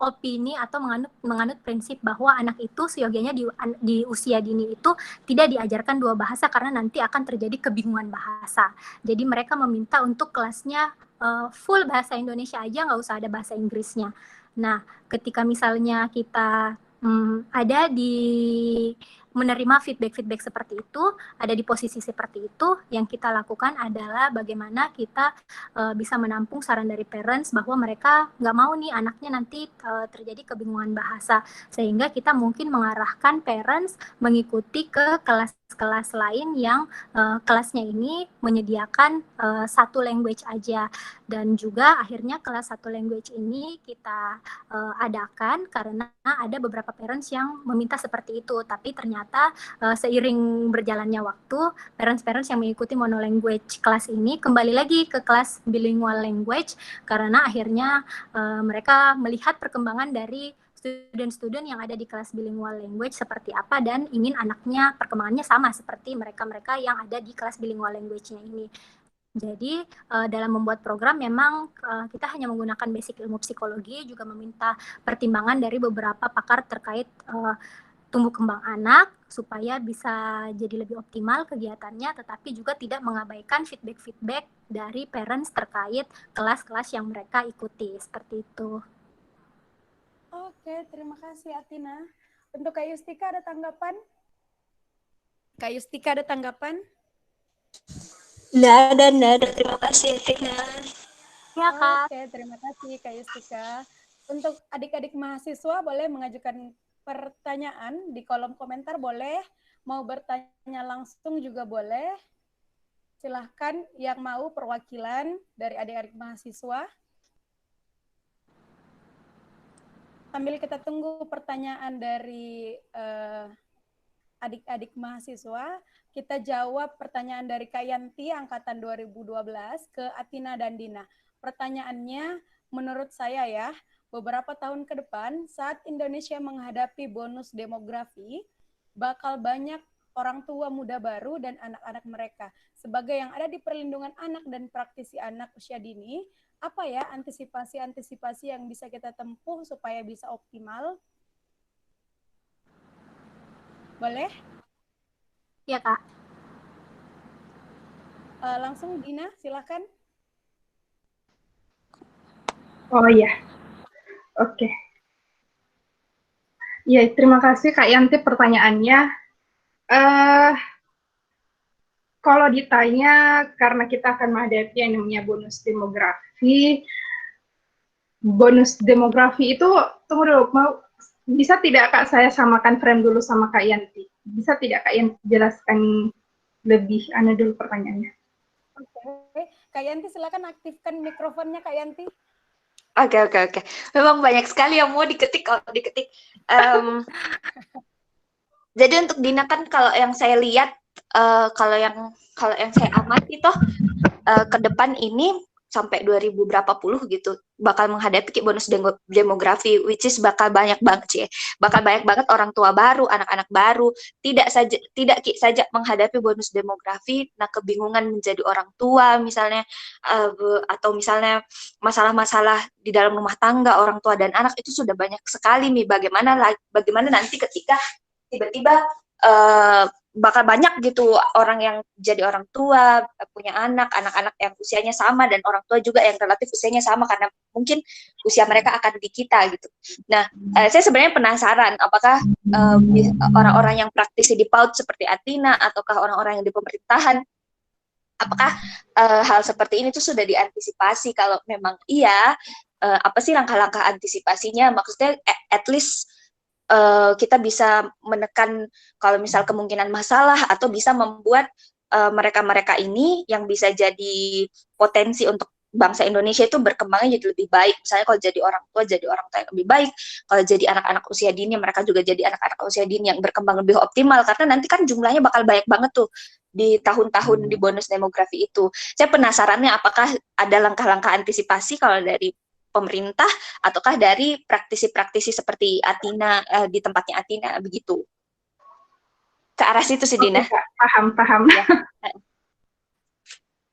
opini atau menganut prinsip bahwa anak itu seyogianya di usia dini itu tidak diajarkan dua bahasa karena nanti akan terjadi kebingungan bahasa. Jadi mereka meminta untuk kelasnya full bahasa Indonesia aja, nggak usah ada bahasa Inggrisnya. Nah, ketika misalnya kita ada di menerima feedback-feedback seperti itu, ada di posisi seperti itu, yang kita lakukan adalah bagaimana kita bisa menampung saran dari parents bahwa mereka nggak mau nih anaknya nanti terjadi kebingungan bahasa, sehingga kita mungkin mengarahkan parents mengikuti ke kelas-kelas lain yang kelasnya ini menyediakan satu language aja, dan juga akhirnya kelas satu language ini kita adakan karena ada beberapa parents yang meminta seperti itu, tapi ternyata seiring berjalannya waktu, parents-parents yang mengikuti monolanguage kelas ini kembali lagi ke kelas bilingual language karena akhirnya mereka melihat perkembangan dari student-student yang ada di kelas bilingual language seperti apa dan ingin anaknya perkembangannya sama seperti mereka-mereka yang ada di kelas bilingual language-nya ini. Jadi dalam membuat program memang kita hanya menggunakan basic ilmu psikologi, juga meminta pertimbangan dari beberapa pakar terkait tumbuh kembang anak supaya bisa jadi lebih optimal kegiatannya, tetapi juga tidak mengabaikan feedback-feedback dari parents terkait kelas-kelas yang mereka ikuti, seperti itu. Oke, terima kasih Atina. Untuk Kak Yustika ada tanggapan? Kak Yustika ada tanggapan? Nggak ada. Terima kasih, Atina. Ya, Kak. Oke, terima kasih Kak Yustika. Untuk adik-adik mahasiswa boleh mengajukan pertanyaan di kolom komentar, boleh. Mau bertanya langsung juga boleh. Silahkan yang mau perwakilan dari adik-adik mahasiswa. Sambil kita tunggu pertanyaan dari adik-adik mahasiswa, kita jawab pertanyaan dari Kak Yanti angkatan 2012 ke Atina dan Dina. Pertanyaannya menurut saya ya, beberapa tahun ke depan saat Indonesia menghadapi bonus demografi, bakal banyak orang tua muda baru dan anak-anak mereka. Sebagai yang ada di perlindungan anak dan praktisi anak usia dini, apa ya antisipasi-antisipasi yang bisa kita tempuh supaya bisa optimal? Boleh? Ya, Kak. Langsung Dina, silakan. Oh iya. Oke. Ya, terima kasih Kak Yanti pertanyaannya. Kalau ditanya karena kita akan menghadapi yang namanya bonus demografi itu, tunggu dulu, bisa tidak Kak saya samakan frame dulu sama Kak Yanti? Bisa tidak Kak Yanti jelaskan lebih dulu pertanyaannya? Oke, Kak Yanti silakan aktifkan mikrofonnya Kak Yanti. Oke. Memang banyak sekali yang mau diketik. Jadi untuk Dina kan kalau yang saya lihat, kalau yang saya amati toh ke depan ini sampai 2000 berapa puluh gitu bakal menghadapi bonus demografi, which is bakal banyak banget orang tua baru, anak-anak baru, tidak saja menghadapi bonus demografi, nah kebingungan menjadi orang tua misalnya, atau misalnya masalah-masalah di dalam rumah tangga orang tua dan anak itu sudah banyak sekali nih. Bagaimana nanti ketika tiba-tiba bakal banyak gitu orang yang jadi orang tua, punya anak-anak yang usianya sama, dan orang tua juga yang relatif usianya sama karena mungkin usia mereka akan di kita gitu. Nah, saya sebenarnya penasaran apakah orang-orang yang praktisi di PAUD seperti Athina ataukah orang-orang yang di pemerintahan, apakah hal seperti ini tuh sudah diantisipasi? Kalau memang iya, apa sih langkah-langkah antisipasinya? Maksudnya at least kita bisa menekan kalau misal kemungkinan masalah, atau bisa membuat mereka-mereka ini yang bisa jadi potensi untuk bangsa Indonesia itu berkembangnya jadi lebih baik. Misalnya kalau jadi orang tua yang lebih baik, kalau jadi anak-anak usia dini mereka juga jadi anak-anak usia dini yang berkembang lebih optimal, karena nanti kan jumlahnya bakal banyak banget tuh di tahun-tahun di bonus demografi itu. Saya penasarannya apakah ada langkah-langkah antisipasi kalau dari pemerintah ataukah dari praktisi-praktisi seperti Athina di tempatnya Athina begitu. Ke arah situ sih, Dina. Paham. Ya.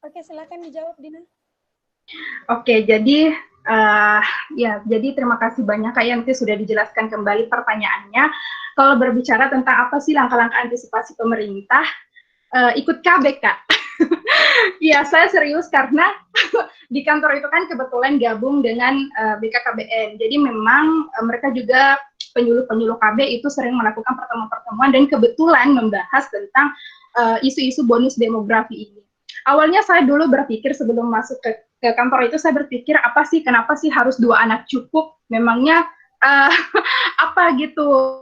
Oke, silakan dijawab, Dina. Oke, jadi jadi terima kasih banyak Kak Yanti sudah dijelaskan kembali pertanyaannya. Kalau berbicara tentang apa sih langkah-langkah antisipasi pemerintah, ikut KB Kak. Iya, saya serius karena di kantor itu kan kebetulan gabung dengan BKKBN. Jadi memang mereka juga penyuluh-penyuluh KB itu sering melakukan pertemuan-pertemuan dan kebetulan membahas tentang isu-isu bonus demografi ini. Awalnya saya dulu berpikir sebelum masuk ke kantor itu, saya berpikir kenapa sih harus 2 anak cukup? Memangnya apa gitu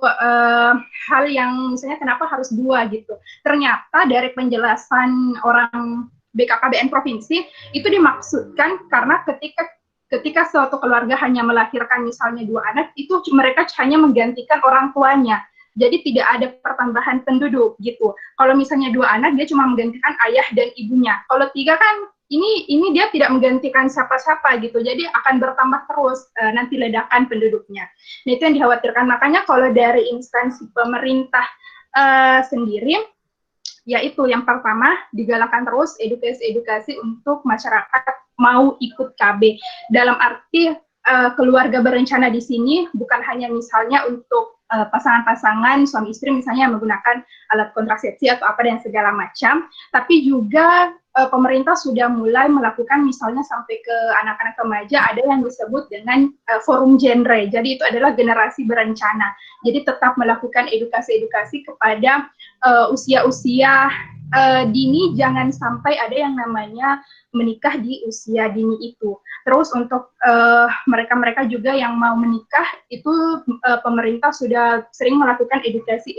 hal yang misalnya kenapa harus 2 gitu. Ternyata dari penjelasan orang BKKBN provinsi itu dimaksudkan karena ketika suatu keluarga hanya melahirkan misalnya 2 anak, itu mereka hanya menggantikan orang tuanya. Jadi tidak ada pertambahan penduduk gitu. Kalau misalnya 2 anak dia cuma menggantikan ayah dan ibunya. Kalau 3 kan ini dia tidak menggantikan siapa-siapa gitu, jadi akan bertambah terus nanti ledakan penduduknya. Nah, itu yang dikhawatirkan. Makanya kalau dari instansi pemerintah sendiri, yaitu yang pertama digalakkan terus edukasi untuk masyarakat mau ikut KB. Dalam arti keluarga berencana di sini bukan hanya misalnya untuk pasangan-pasangan suami istri misalnya menggunakan alat kontrasepsi atau apa dan segala macam, tapi juga pemerintah sudah mulai melakukan misalnya sampai ke anak-anak remaja ada yang disebut dengan forum genre. Jadi itu adalah generasi berencana. Jadi tetap melakukan edukasi-edukasi kepada usia-usia dini, jangan sampai ada yang namanya menikah di usia dini itu. Terus untuk mereka-mereka juga yang mau menikah itu pemerintah sudah sering melakukan edukasi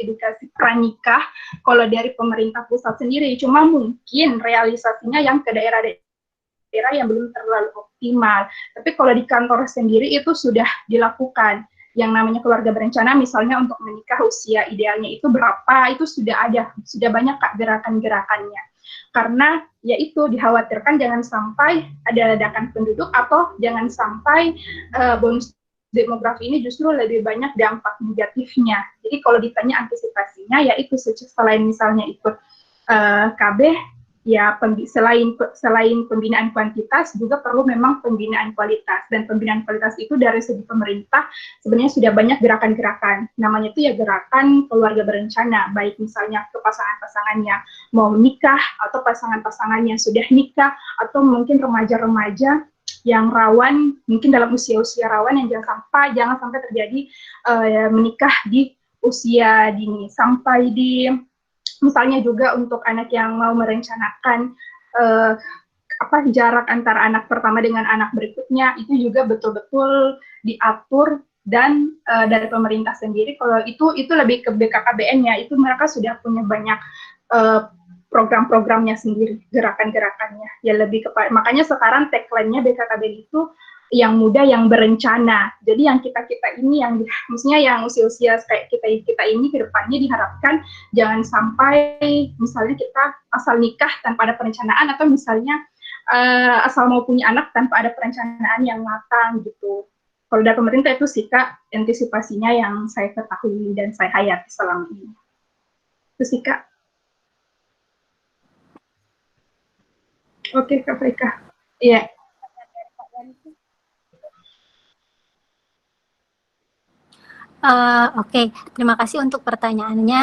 pranikah kalau dari pemerintah pusat sendiri. Cuma mungkin realisasinya yang ke daerah yang belum terlalu optimal. Tapi kalau di kantor sendiri itu sudah dilakukan. Yang namanya keluarga berencana misalnya untuk menikah usia idealnya itu berapa, itu sudah banyak Kak gerakan-gerakannya. Karena yaitu dikhawatirkan jangan sampai ada ledakan penduduk atau jangan sampai bonus demografi ini justru lebih banyak dampak negatifnya. Jadi kalau ditanya antisipasinya yaitu selain misalnya ikut KB, ya selain pembinaan kuantitas juga perlu memang pembinaan kualitas, dan pembinaan kualitas itu dari segi pemerintah sebenarnya sudah banyak gerakan-gerakan, namanya itu ya gerakan keluarga berencana, baik misalnya ke pasangan-pasangannya mau nikah atau pasangan-pasangannya sudah nikah atau mungkin remaja-remaja yang rawan, mungkin dalam usia-usia rawan yang jangan sampai terjadi menikah di usia dini, sampai di misalnya juga untuk anak yang mau merencanakan jarak antara anak pertama dengan anak berikutnya, itu juga betul-betul diatur. Dan dari pemerintah sendiri, kalau itu lebih ke BKKBN ya, itu mereka sudah punya banyak program-programnya sendiri, gerakan-gerakannya. Ya lebih kepada, makanya sekarang tagline-nya BKKBN itu yang muda yang berencana. Jadi yang kita ini yang maksudnya yang usia-usia kayak kita ini ke depannya diharapkan jangan sampai misalnya kita asal nikah tanpa ada perencanaan, atau misalnya asal mau punya anak tanpa ada perencanaan yang matang gitu. Kalau dari pemerintah itu sih Kak antisipasinya yang saya ketahui dan saya hayati selama ini. Itu sih Kak. Oke Kak Frika. Iya. Oke, terima kasih untuk pertanyaannya.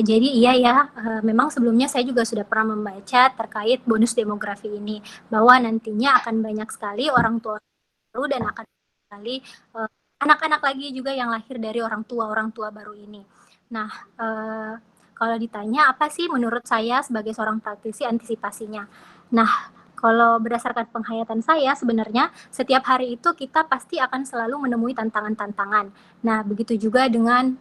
Jadi iya ya, memang sebelumnya saya juga sudah pernah membaca terkait bonus demografi ini, bahwa nantinya akan banyak sekali orang tua baru dan akan banyak sekali anak-anak lagi juga yang lahir dari orang tua baru ini. Nah, kalau ditanya apa sih menurut saya sebagai seorang praktisi antisipasinya? Nah, kalau berdasarkan penghayatan saya, sebenarnya setiap hari itu kita pasti akan selalu menemui tantangan-tantangan. Nah, begitu juga dengan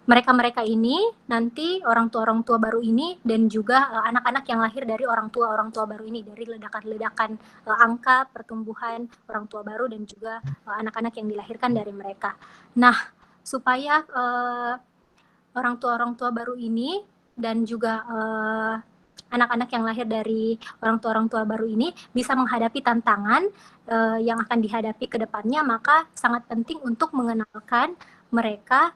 mereka-mereka ini, nanti orang tua baru ini, dan juga anak-anak yang lahir dari orang tua baru ini, dari ledakan-ledakan angka pertumbuhan orang tua baru dan juga anak-anak yang dilahirkan dari mereka. Nah, supaya orang tua baru ini dan juga anak-anak yang lahir dari orang tua baru ini bisa menghadapi tantangan yang akan dihadapi ke depannya, maka sangat penting untuk mengenalkan mereka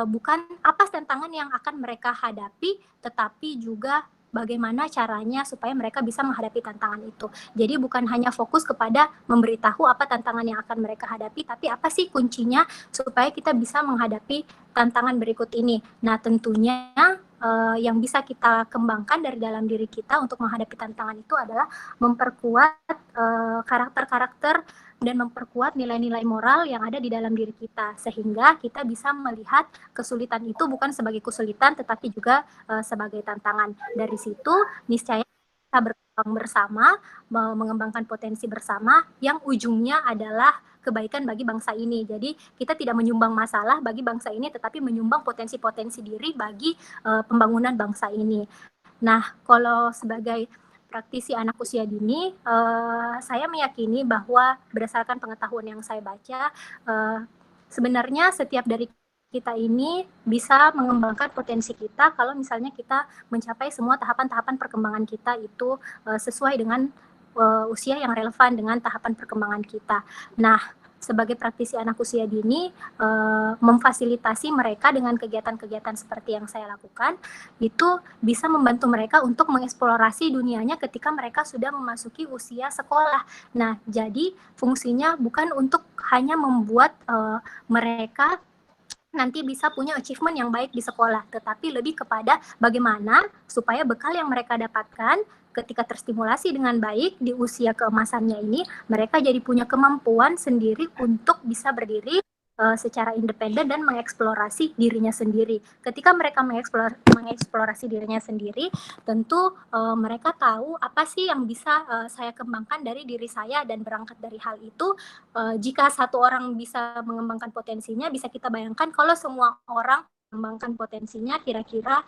bukan apa tantangan yang akan mereka hadapi, tetapi juga bagaimana caranya supaya mereka bisa menghadapi tantangan itu. Jadi bukan hanya fokus kepada memberitahu apa tantangan yang akan mereka hadapi, tapi apa sih kuncinya supaya kita bisa menghadapi tantangan berikut ini. Nah, tentunya yang bisa kita kembangkan dari dalam diri kita untuk menghadapi tantangan itu adalah memperkuat karakter-karakter dan memperkuat nilai-nilai moral yang ada di dalam diri kita, sehingga kita bisa melihat kesulitan itu bukan sebagai kesulitan tetapi juga sebagai tantangan. Dari situ niscaya kita berkembang bersama, mengembangkan potensi bersama yang ujungnya adalah kebaikan bagi bangsa ini. Jadi kita tidak menyumbang masalah bagi bangsa ini, tetapi menyumbang potensi-potensi diri bagi pembangunan bangsa ini. Nah, kalau sebagai praktisi anak usia dini, saya meyakini bahwa berdasarkan pengetahuan yang saya baca, sebenarnya setiap dari kita ini bisa mengembangkan potensi kita kalau misalnya kita mencapai semua tahapan-tahapan perkembangan kita itu sesuai dengan usia yang relevan dengan tahapan perkembangan kita. Nah, sebagai praktisi anak usia dini, memfasilitasi mereka dengan kegiatan-kegiatan seperti yang saya lakukan, itu bisa membantu mereka untuk mengeksplorasi dunianya ketika mereka sudah memasuki usia sekolah. Nah, jadi fungsinya bukan untuk hanya membuat mereka nanti bisa punya achievement yang baik di sekolah, tetapi lebih kepada bagaimana supaya bekal yang mereka dapatkan ketika terstimulasi dengan baik di usia keemasannya ini, mereka jadi punya kemampuan sendiri untuk bisa berdiri secara independen dan mengeksplorasi dirinya sendiri. Ketika mereka mengeksplorasi dirinya sendiri, tentu mereka tahu apa sih yang bisa saya kembangkan dari diri saya, dan berangkat dari hal itu, jika satu orang bisa mengembangkan potensinya, bisa kita bayangkan kalau semua orang mengembangkan potensinya, kira-kira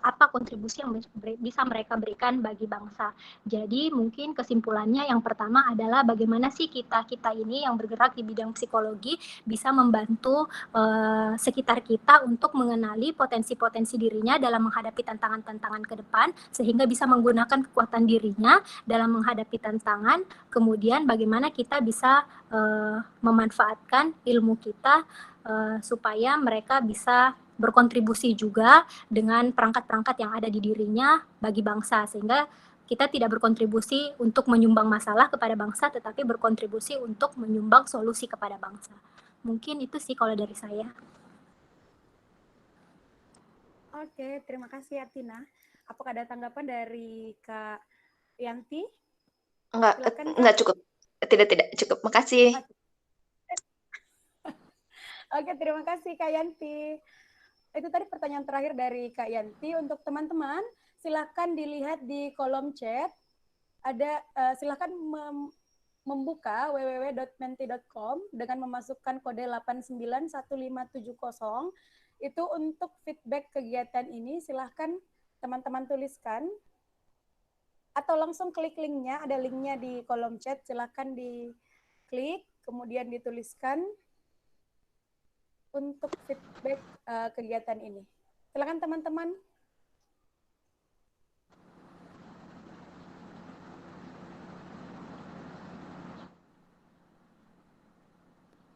apa kontribusi yang bisa mereka berikan bagi bangsa. Jadi mungkin kesimpulannya yang pertama adalah bagaimana sih kita ini yang bergerak di bidang psikologi bisa membantu sekitar kita untuk mengenali potensi-potensi dirinya dalam menghadapi tantangan-tantangan ke depan, sehingga bisa menggunakan kekuatan dirinya dalam menghadapi tantangan. Kemudian bagaimana kita bisa memanfaatkan ilmu kita supaya mereka bisa berkontribusi juga dengan perangkat-perangkat yang ada di dirinya bagi bangsa, sehingga kita tidak berkontribusi untuk menyumbang masalah kepada bangsa, tetapi berkontribusi untuk menyumbang solusi kepada bangsa. Mungkin itu sih kalau dari saya. Oke, terima kasih Atina. Apakah ada tanggapan dari Kak Yanti? Enggak cukup. Tidak cukup. Makasih. Oke, terima kasih Kak Yanti. Itu tadi pertanyaan terakhir dari Kak Yanti. Untuk teman-teman, silakan dilihat di kolom chat. Ada silakan membuka www.menti.com dengan memasukkan kode 891570. Itu untuk feedback kegiatan ini. Silakan teman-teman tuliskan. Atau langsung klik linknya, ada linknya di kolom chat. Silakan diklik, kemudian dituliskan untuk feedback kegiatan ini. Silakan teman-teman.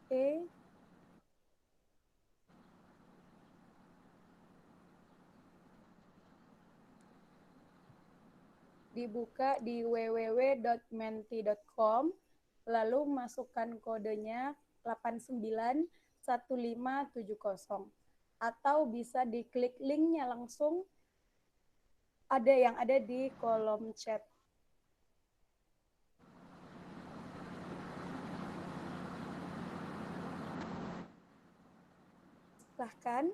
Oke. Dibuka di www.menti.com, lalu masukkan kodenya 1570 atau bisa diklik linknya langsung ada yang ada di kolom chat. Silahkan.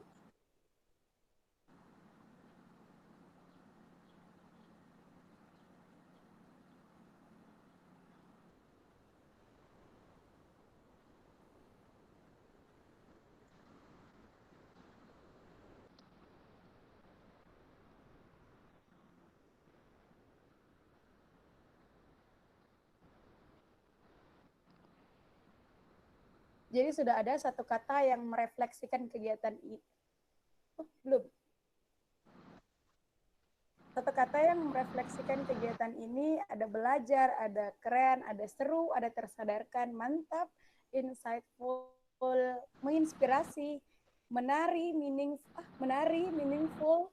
Jadi sudah ada satu kata yang merefleksikan kegiatan ini. Belum. Satu kata yang merefleksikan kegiatan ini ada belajar, ada keren, ada seru, ada tersadarkan, mantap, insightful, menginspirasi, menari, meaningful,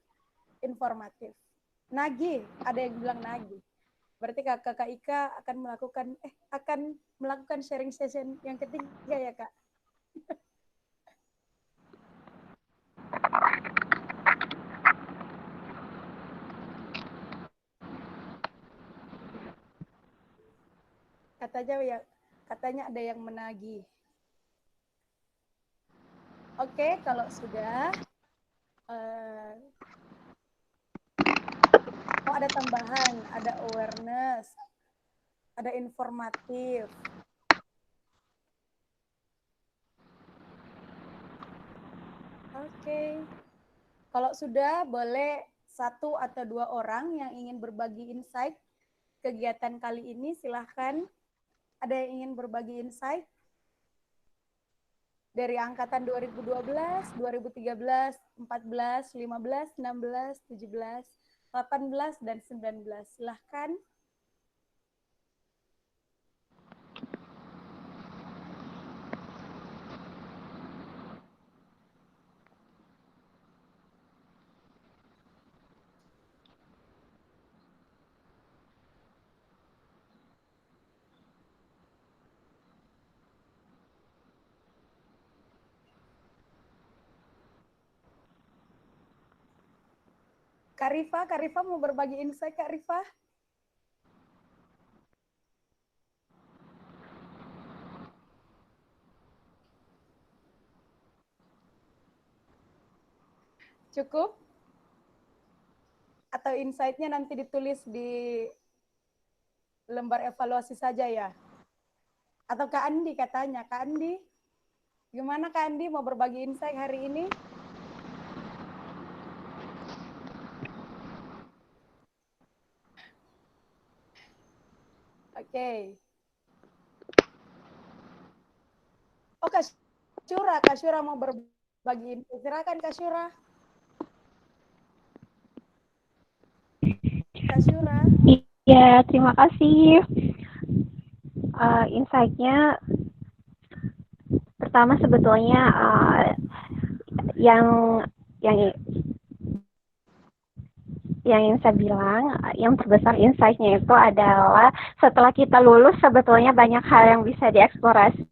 informatif. Nagih, ada yang bilang nagih. Berarti Kakak Ika akan melakukan sharing session yang ketiga ya, Kak? Katanya ada yang menagih. Oke, kalau sudah ada tambahan, ada awareness, ada informatif. Oke. Kalau sudah, boleh 1 atau 2 orang yang ingin berbagi insight kegiatan kali ini, silahkan. Ada yang ingin berbagi insight? Dari angkatan 2012, 2013, 14, 15, 16, 17, 18, dan 19. Silahkan. Kak Rifa mau berbagi insight, Kak Rifa? Cukup? Atau insight-nya nanti ditulis di lembar evaluasi saja ya? Atau Kak Andi katanya, Kak Andi? Gimana Kak Andi mau berbagi insight hari ini? Oke. Oh, Kak Syura mau berbagi info. Silakan Kak Syura. Kak Syura. Iya, terima kasih. Insight-nya pertama sebetulnya yang ingin saya bilang, yang terbesar insight-nya itu adalah setelah kita lulus sebetulnya banyak hal yang bisa dieksplorasi.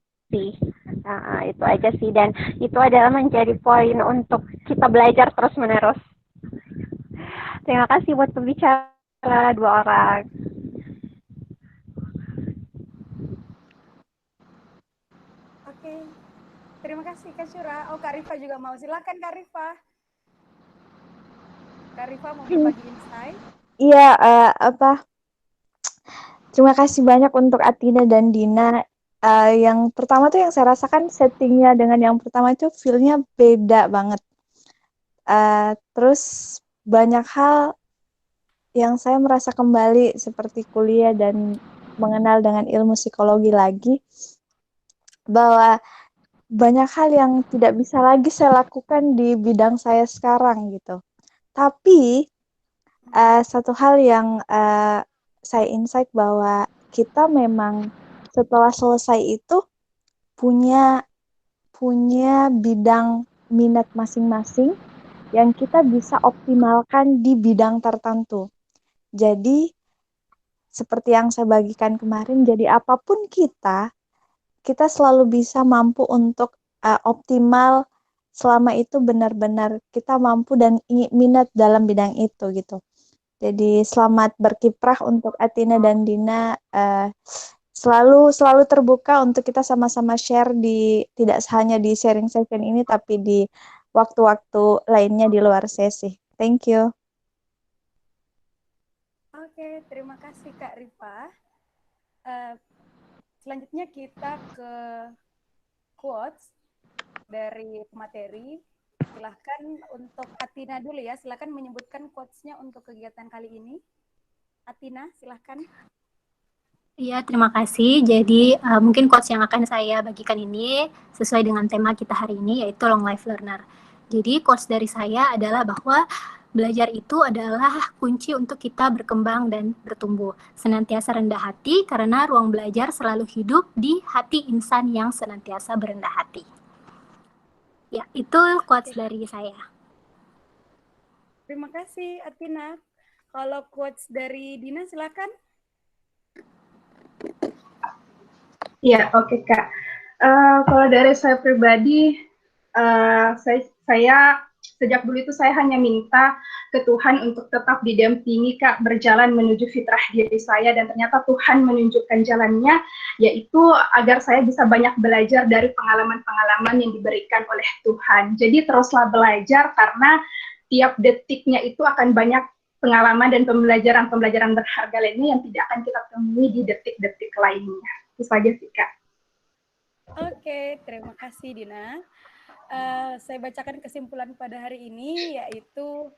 Nah, itu aja sih, dan itu adalah menjadi poin untuk kita belajar terus-menerus. Terima kasih buat pembicara 2 orang. Oke. Terima kasih Kak Syura. Oh, Kak Rifa juga mau. Silakan Kak Rifa. Kak Rifa mau berbagi insight? Iya, terima kasih banyak untuk Atina dan Dina. Yang pertama tuh yang saya rasakan settingnya dengan yang pertama itu feel-nya beda banget. Terus banyak hal yang saya merasa kembali seperti kuliah dan mengenal dengan ilmu psikologi lagi, bahwa banyak hal yang tidak bisa lagi saya lakukan di bidang saya sekarang gitu. Tapi satu hal yang saya insight bahwa kita memang setelah selesai itu punya bidang minat masing-masing yang kita bisa optimalkan di bidang tertentu. Jadi seperti yang saya bagikan kemarin, jadi apapun kita selalu bisa mampu untuk optimal selama itu benar-benar kita mampu dan minat dalam bidang itu gitu. Jadi selamat berkiprah untuk Atina dan Dina, selalu terbuka untuk kita sama-sama share tidak hanya di sharing session ini tapi di waktu-waktu lainnya di luar sesi. Thank you. Oke, terima kasih Kak Rifa. Selanjutnya kita ke quotes dari pemateri. Silahkan untuk Atina dulu ya, silahkan menyebutkan quotes-nya untuk kegiatan kali ini. Atina, silahkan. Iya, terima kasih. Jadi mungkin quotes yang akan saya bagikan ini sesuai dengan tema kita hari ini, yaitu long life learner. Jadi quotes dari saya adalah bahwa belajar itu adalah kunci untuk kita berkembang dan bertumbuh. Senantiasa rendah hati karena ruang belajar selalu hidup di hati insan yang senantiasa berendah hati. Ya, itu quotes dari saya. Terima kasih Atina. Kalau quotes dari Dina silakan. Ya, oke Kak. Kalau dari saya pribadi, saya sejak dulu itu saya hanya minta ke Tuhan untuk tetap didampingi Kak berjalan menuju fitrah diri saya, dan ternyata Tuhan menunjukkan jalannya, yaitu agar saya bisa banyak belajar dari pengalaman-pengalaman yang diberikan oleh Tuhan. Jadi teruslah belajar karena tiap detiknya itu akan banyak pengalaman dan pembelajaran berharga lainnya yang tidak akan kita temui di detik-detik lainnya. Itu saja sih Kak. Oke, terima kasih Dina. Saya bacakan kesimpulan pada hari ini, yaitu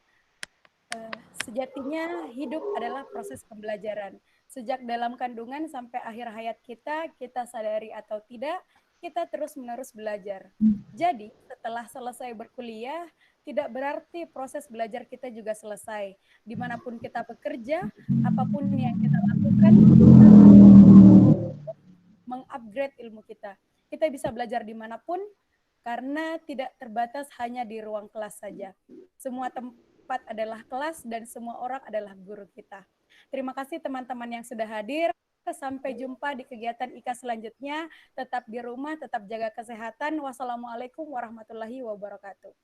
sejatinya hidup adalah proses pembelajaran. Sejak dalam kandungan sampai akhir hayat kita sadari atau tidak, kita terus-menerus belajar. Jadi, setelah selesai berkuliah, tidak berarti proses belajar kita juga selesai. Dimanapun kita bekerja, apapun yang kita lakukan, mengupgrade ilmu kita. Kita bisa belajar dimanapun, karena tidak terbatas hanya di ruang kelas saja. Semua tempat adalah kelas dan semua orang adalah guru kita. Terima kasih teman-teman yang sudah hadir. Sampai jumpa di kegiatan IKA selanjutnya. Tetap di rumah, tetap jaga kesehatan. Wassalamualaikum warahmatullahi wabarakatuh.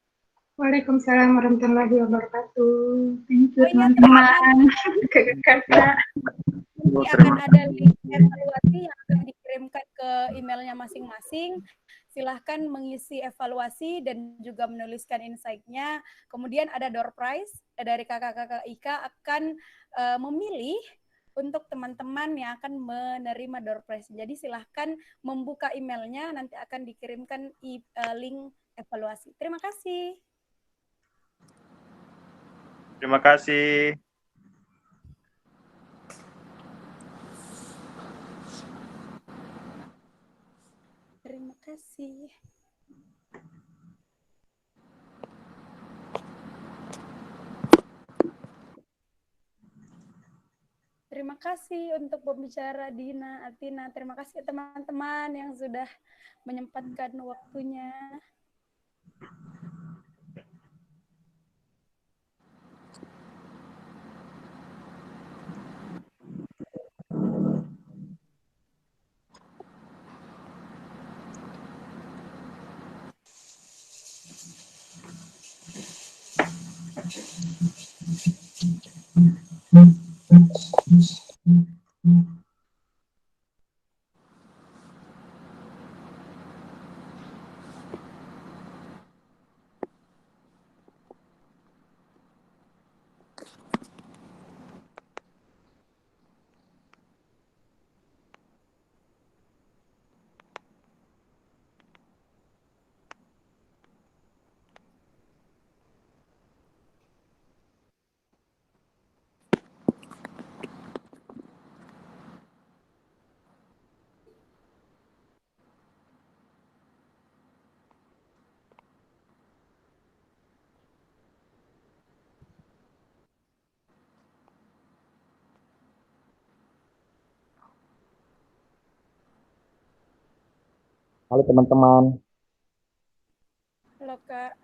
Waalaikumsalam warahmatullahi wabarakatuh. Thank you teman-teman. Kakak. Nanti akan ada link evaluasi yang akan dikirimkan ke emailnya masing-masing. Silahkan mengisi evaluasi dan juga menuliskan insight-nya. Kemudian ada door prize dari kakak-kakak IKA akan memilih untuk teman-teman yang akan menerima door prize. Jadi silahkan membuka emailnya, nanti akan dikirimkan link evaluasi. Terima kasih. Terima kasih. Terima kasih. Terima kasih untuk pembicara Dina, Atina. Terima kasih teman-teman yang sudah menyempatkan waktunya. Halo teman-teman. Halo Kak.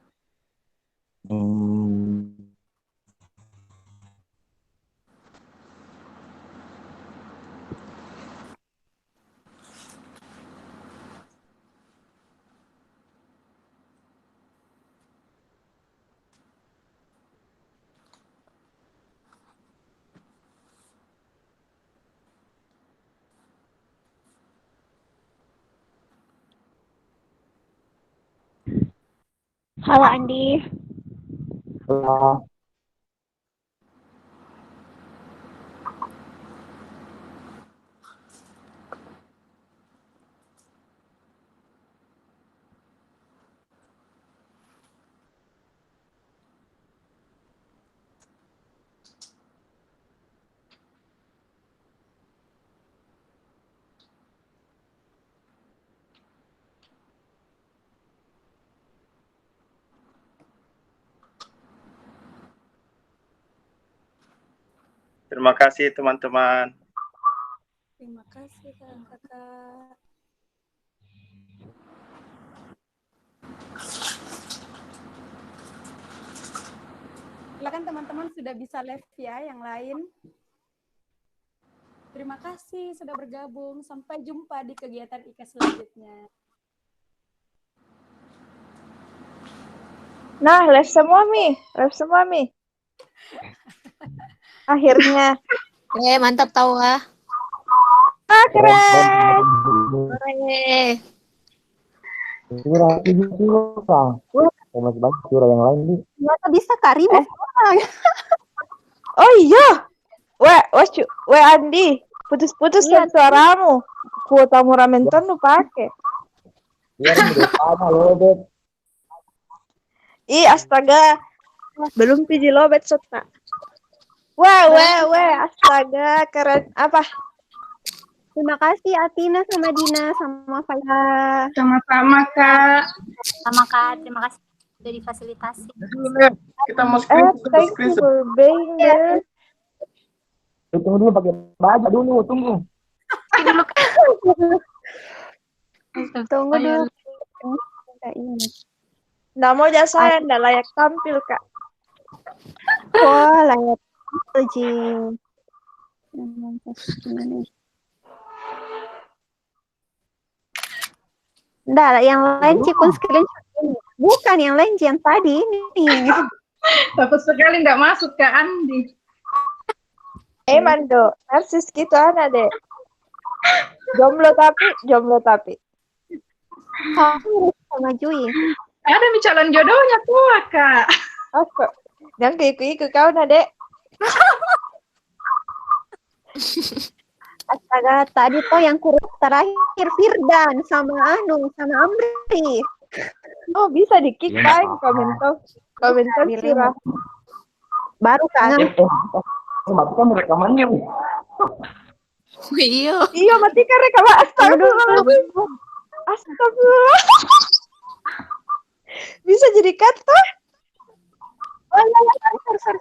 Halo Andi. Halo. Terima kasih teman-teman. Terima kasih kakak. Silakan teman-teman sudah bisa live ya yang lain. Terima kasih sudah bergabung. Sampai jumpa di kegiatan IKA selanjutnya. Nah, live semua Mi. Akhirnya. Mantap tahu ah. Keren. Curah masih banyak curah yang lain nih. Ternyata bisa Karim. Oh iya. We Andi, putus-putus kan suaramu. Kuotamu Ramenton lu pakai. Iya, udah sama lobet. Ih, astaga. Belum piji lobet sota. Astaga, keren. Apa? Terima kasih Atina sama Dina sama Faiza. Sama-sama Kak. Sama Kak, terima kasih sudah difasilitasi. Kita mau Thank you for being there. Tunggu dulu pakai baju dulu, tunggu. Tunggu dulu. Nggak mau saya, nggak layak tampil, Kak. Wah, layak uji. Nggak, yang lain cikun screenshot ini. Bukan yang lain yang tadi ini. Dapat sekali nggak masuk Kak Andi. Mando, narsis gitu anak deh. Jomblo tapi. Kamu sama Jui. Ada nih calon jodohnya tuh Kak. Apa? Yang ikut kau Dek. Astaga, tadi tuh yang kurus terakhir Firdan sama Amri. Oh, bisa di-kick paling komentar curah. Baru kan? Matikan rekamannya. Iya, matikan rekaman. Astagfirullah. Bisa jadi kata? Oh, sorry.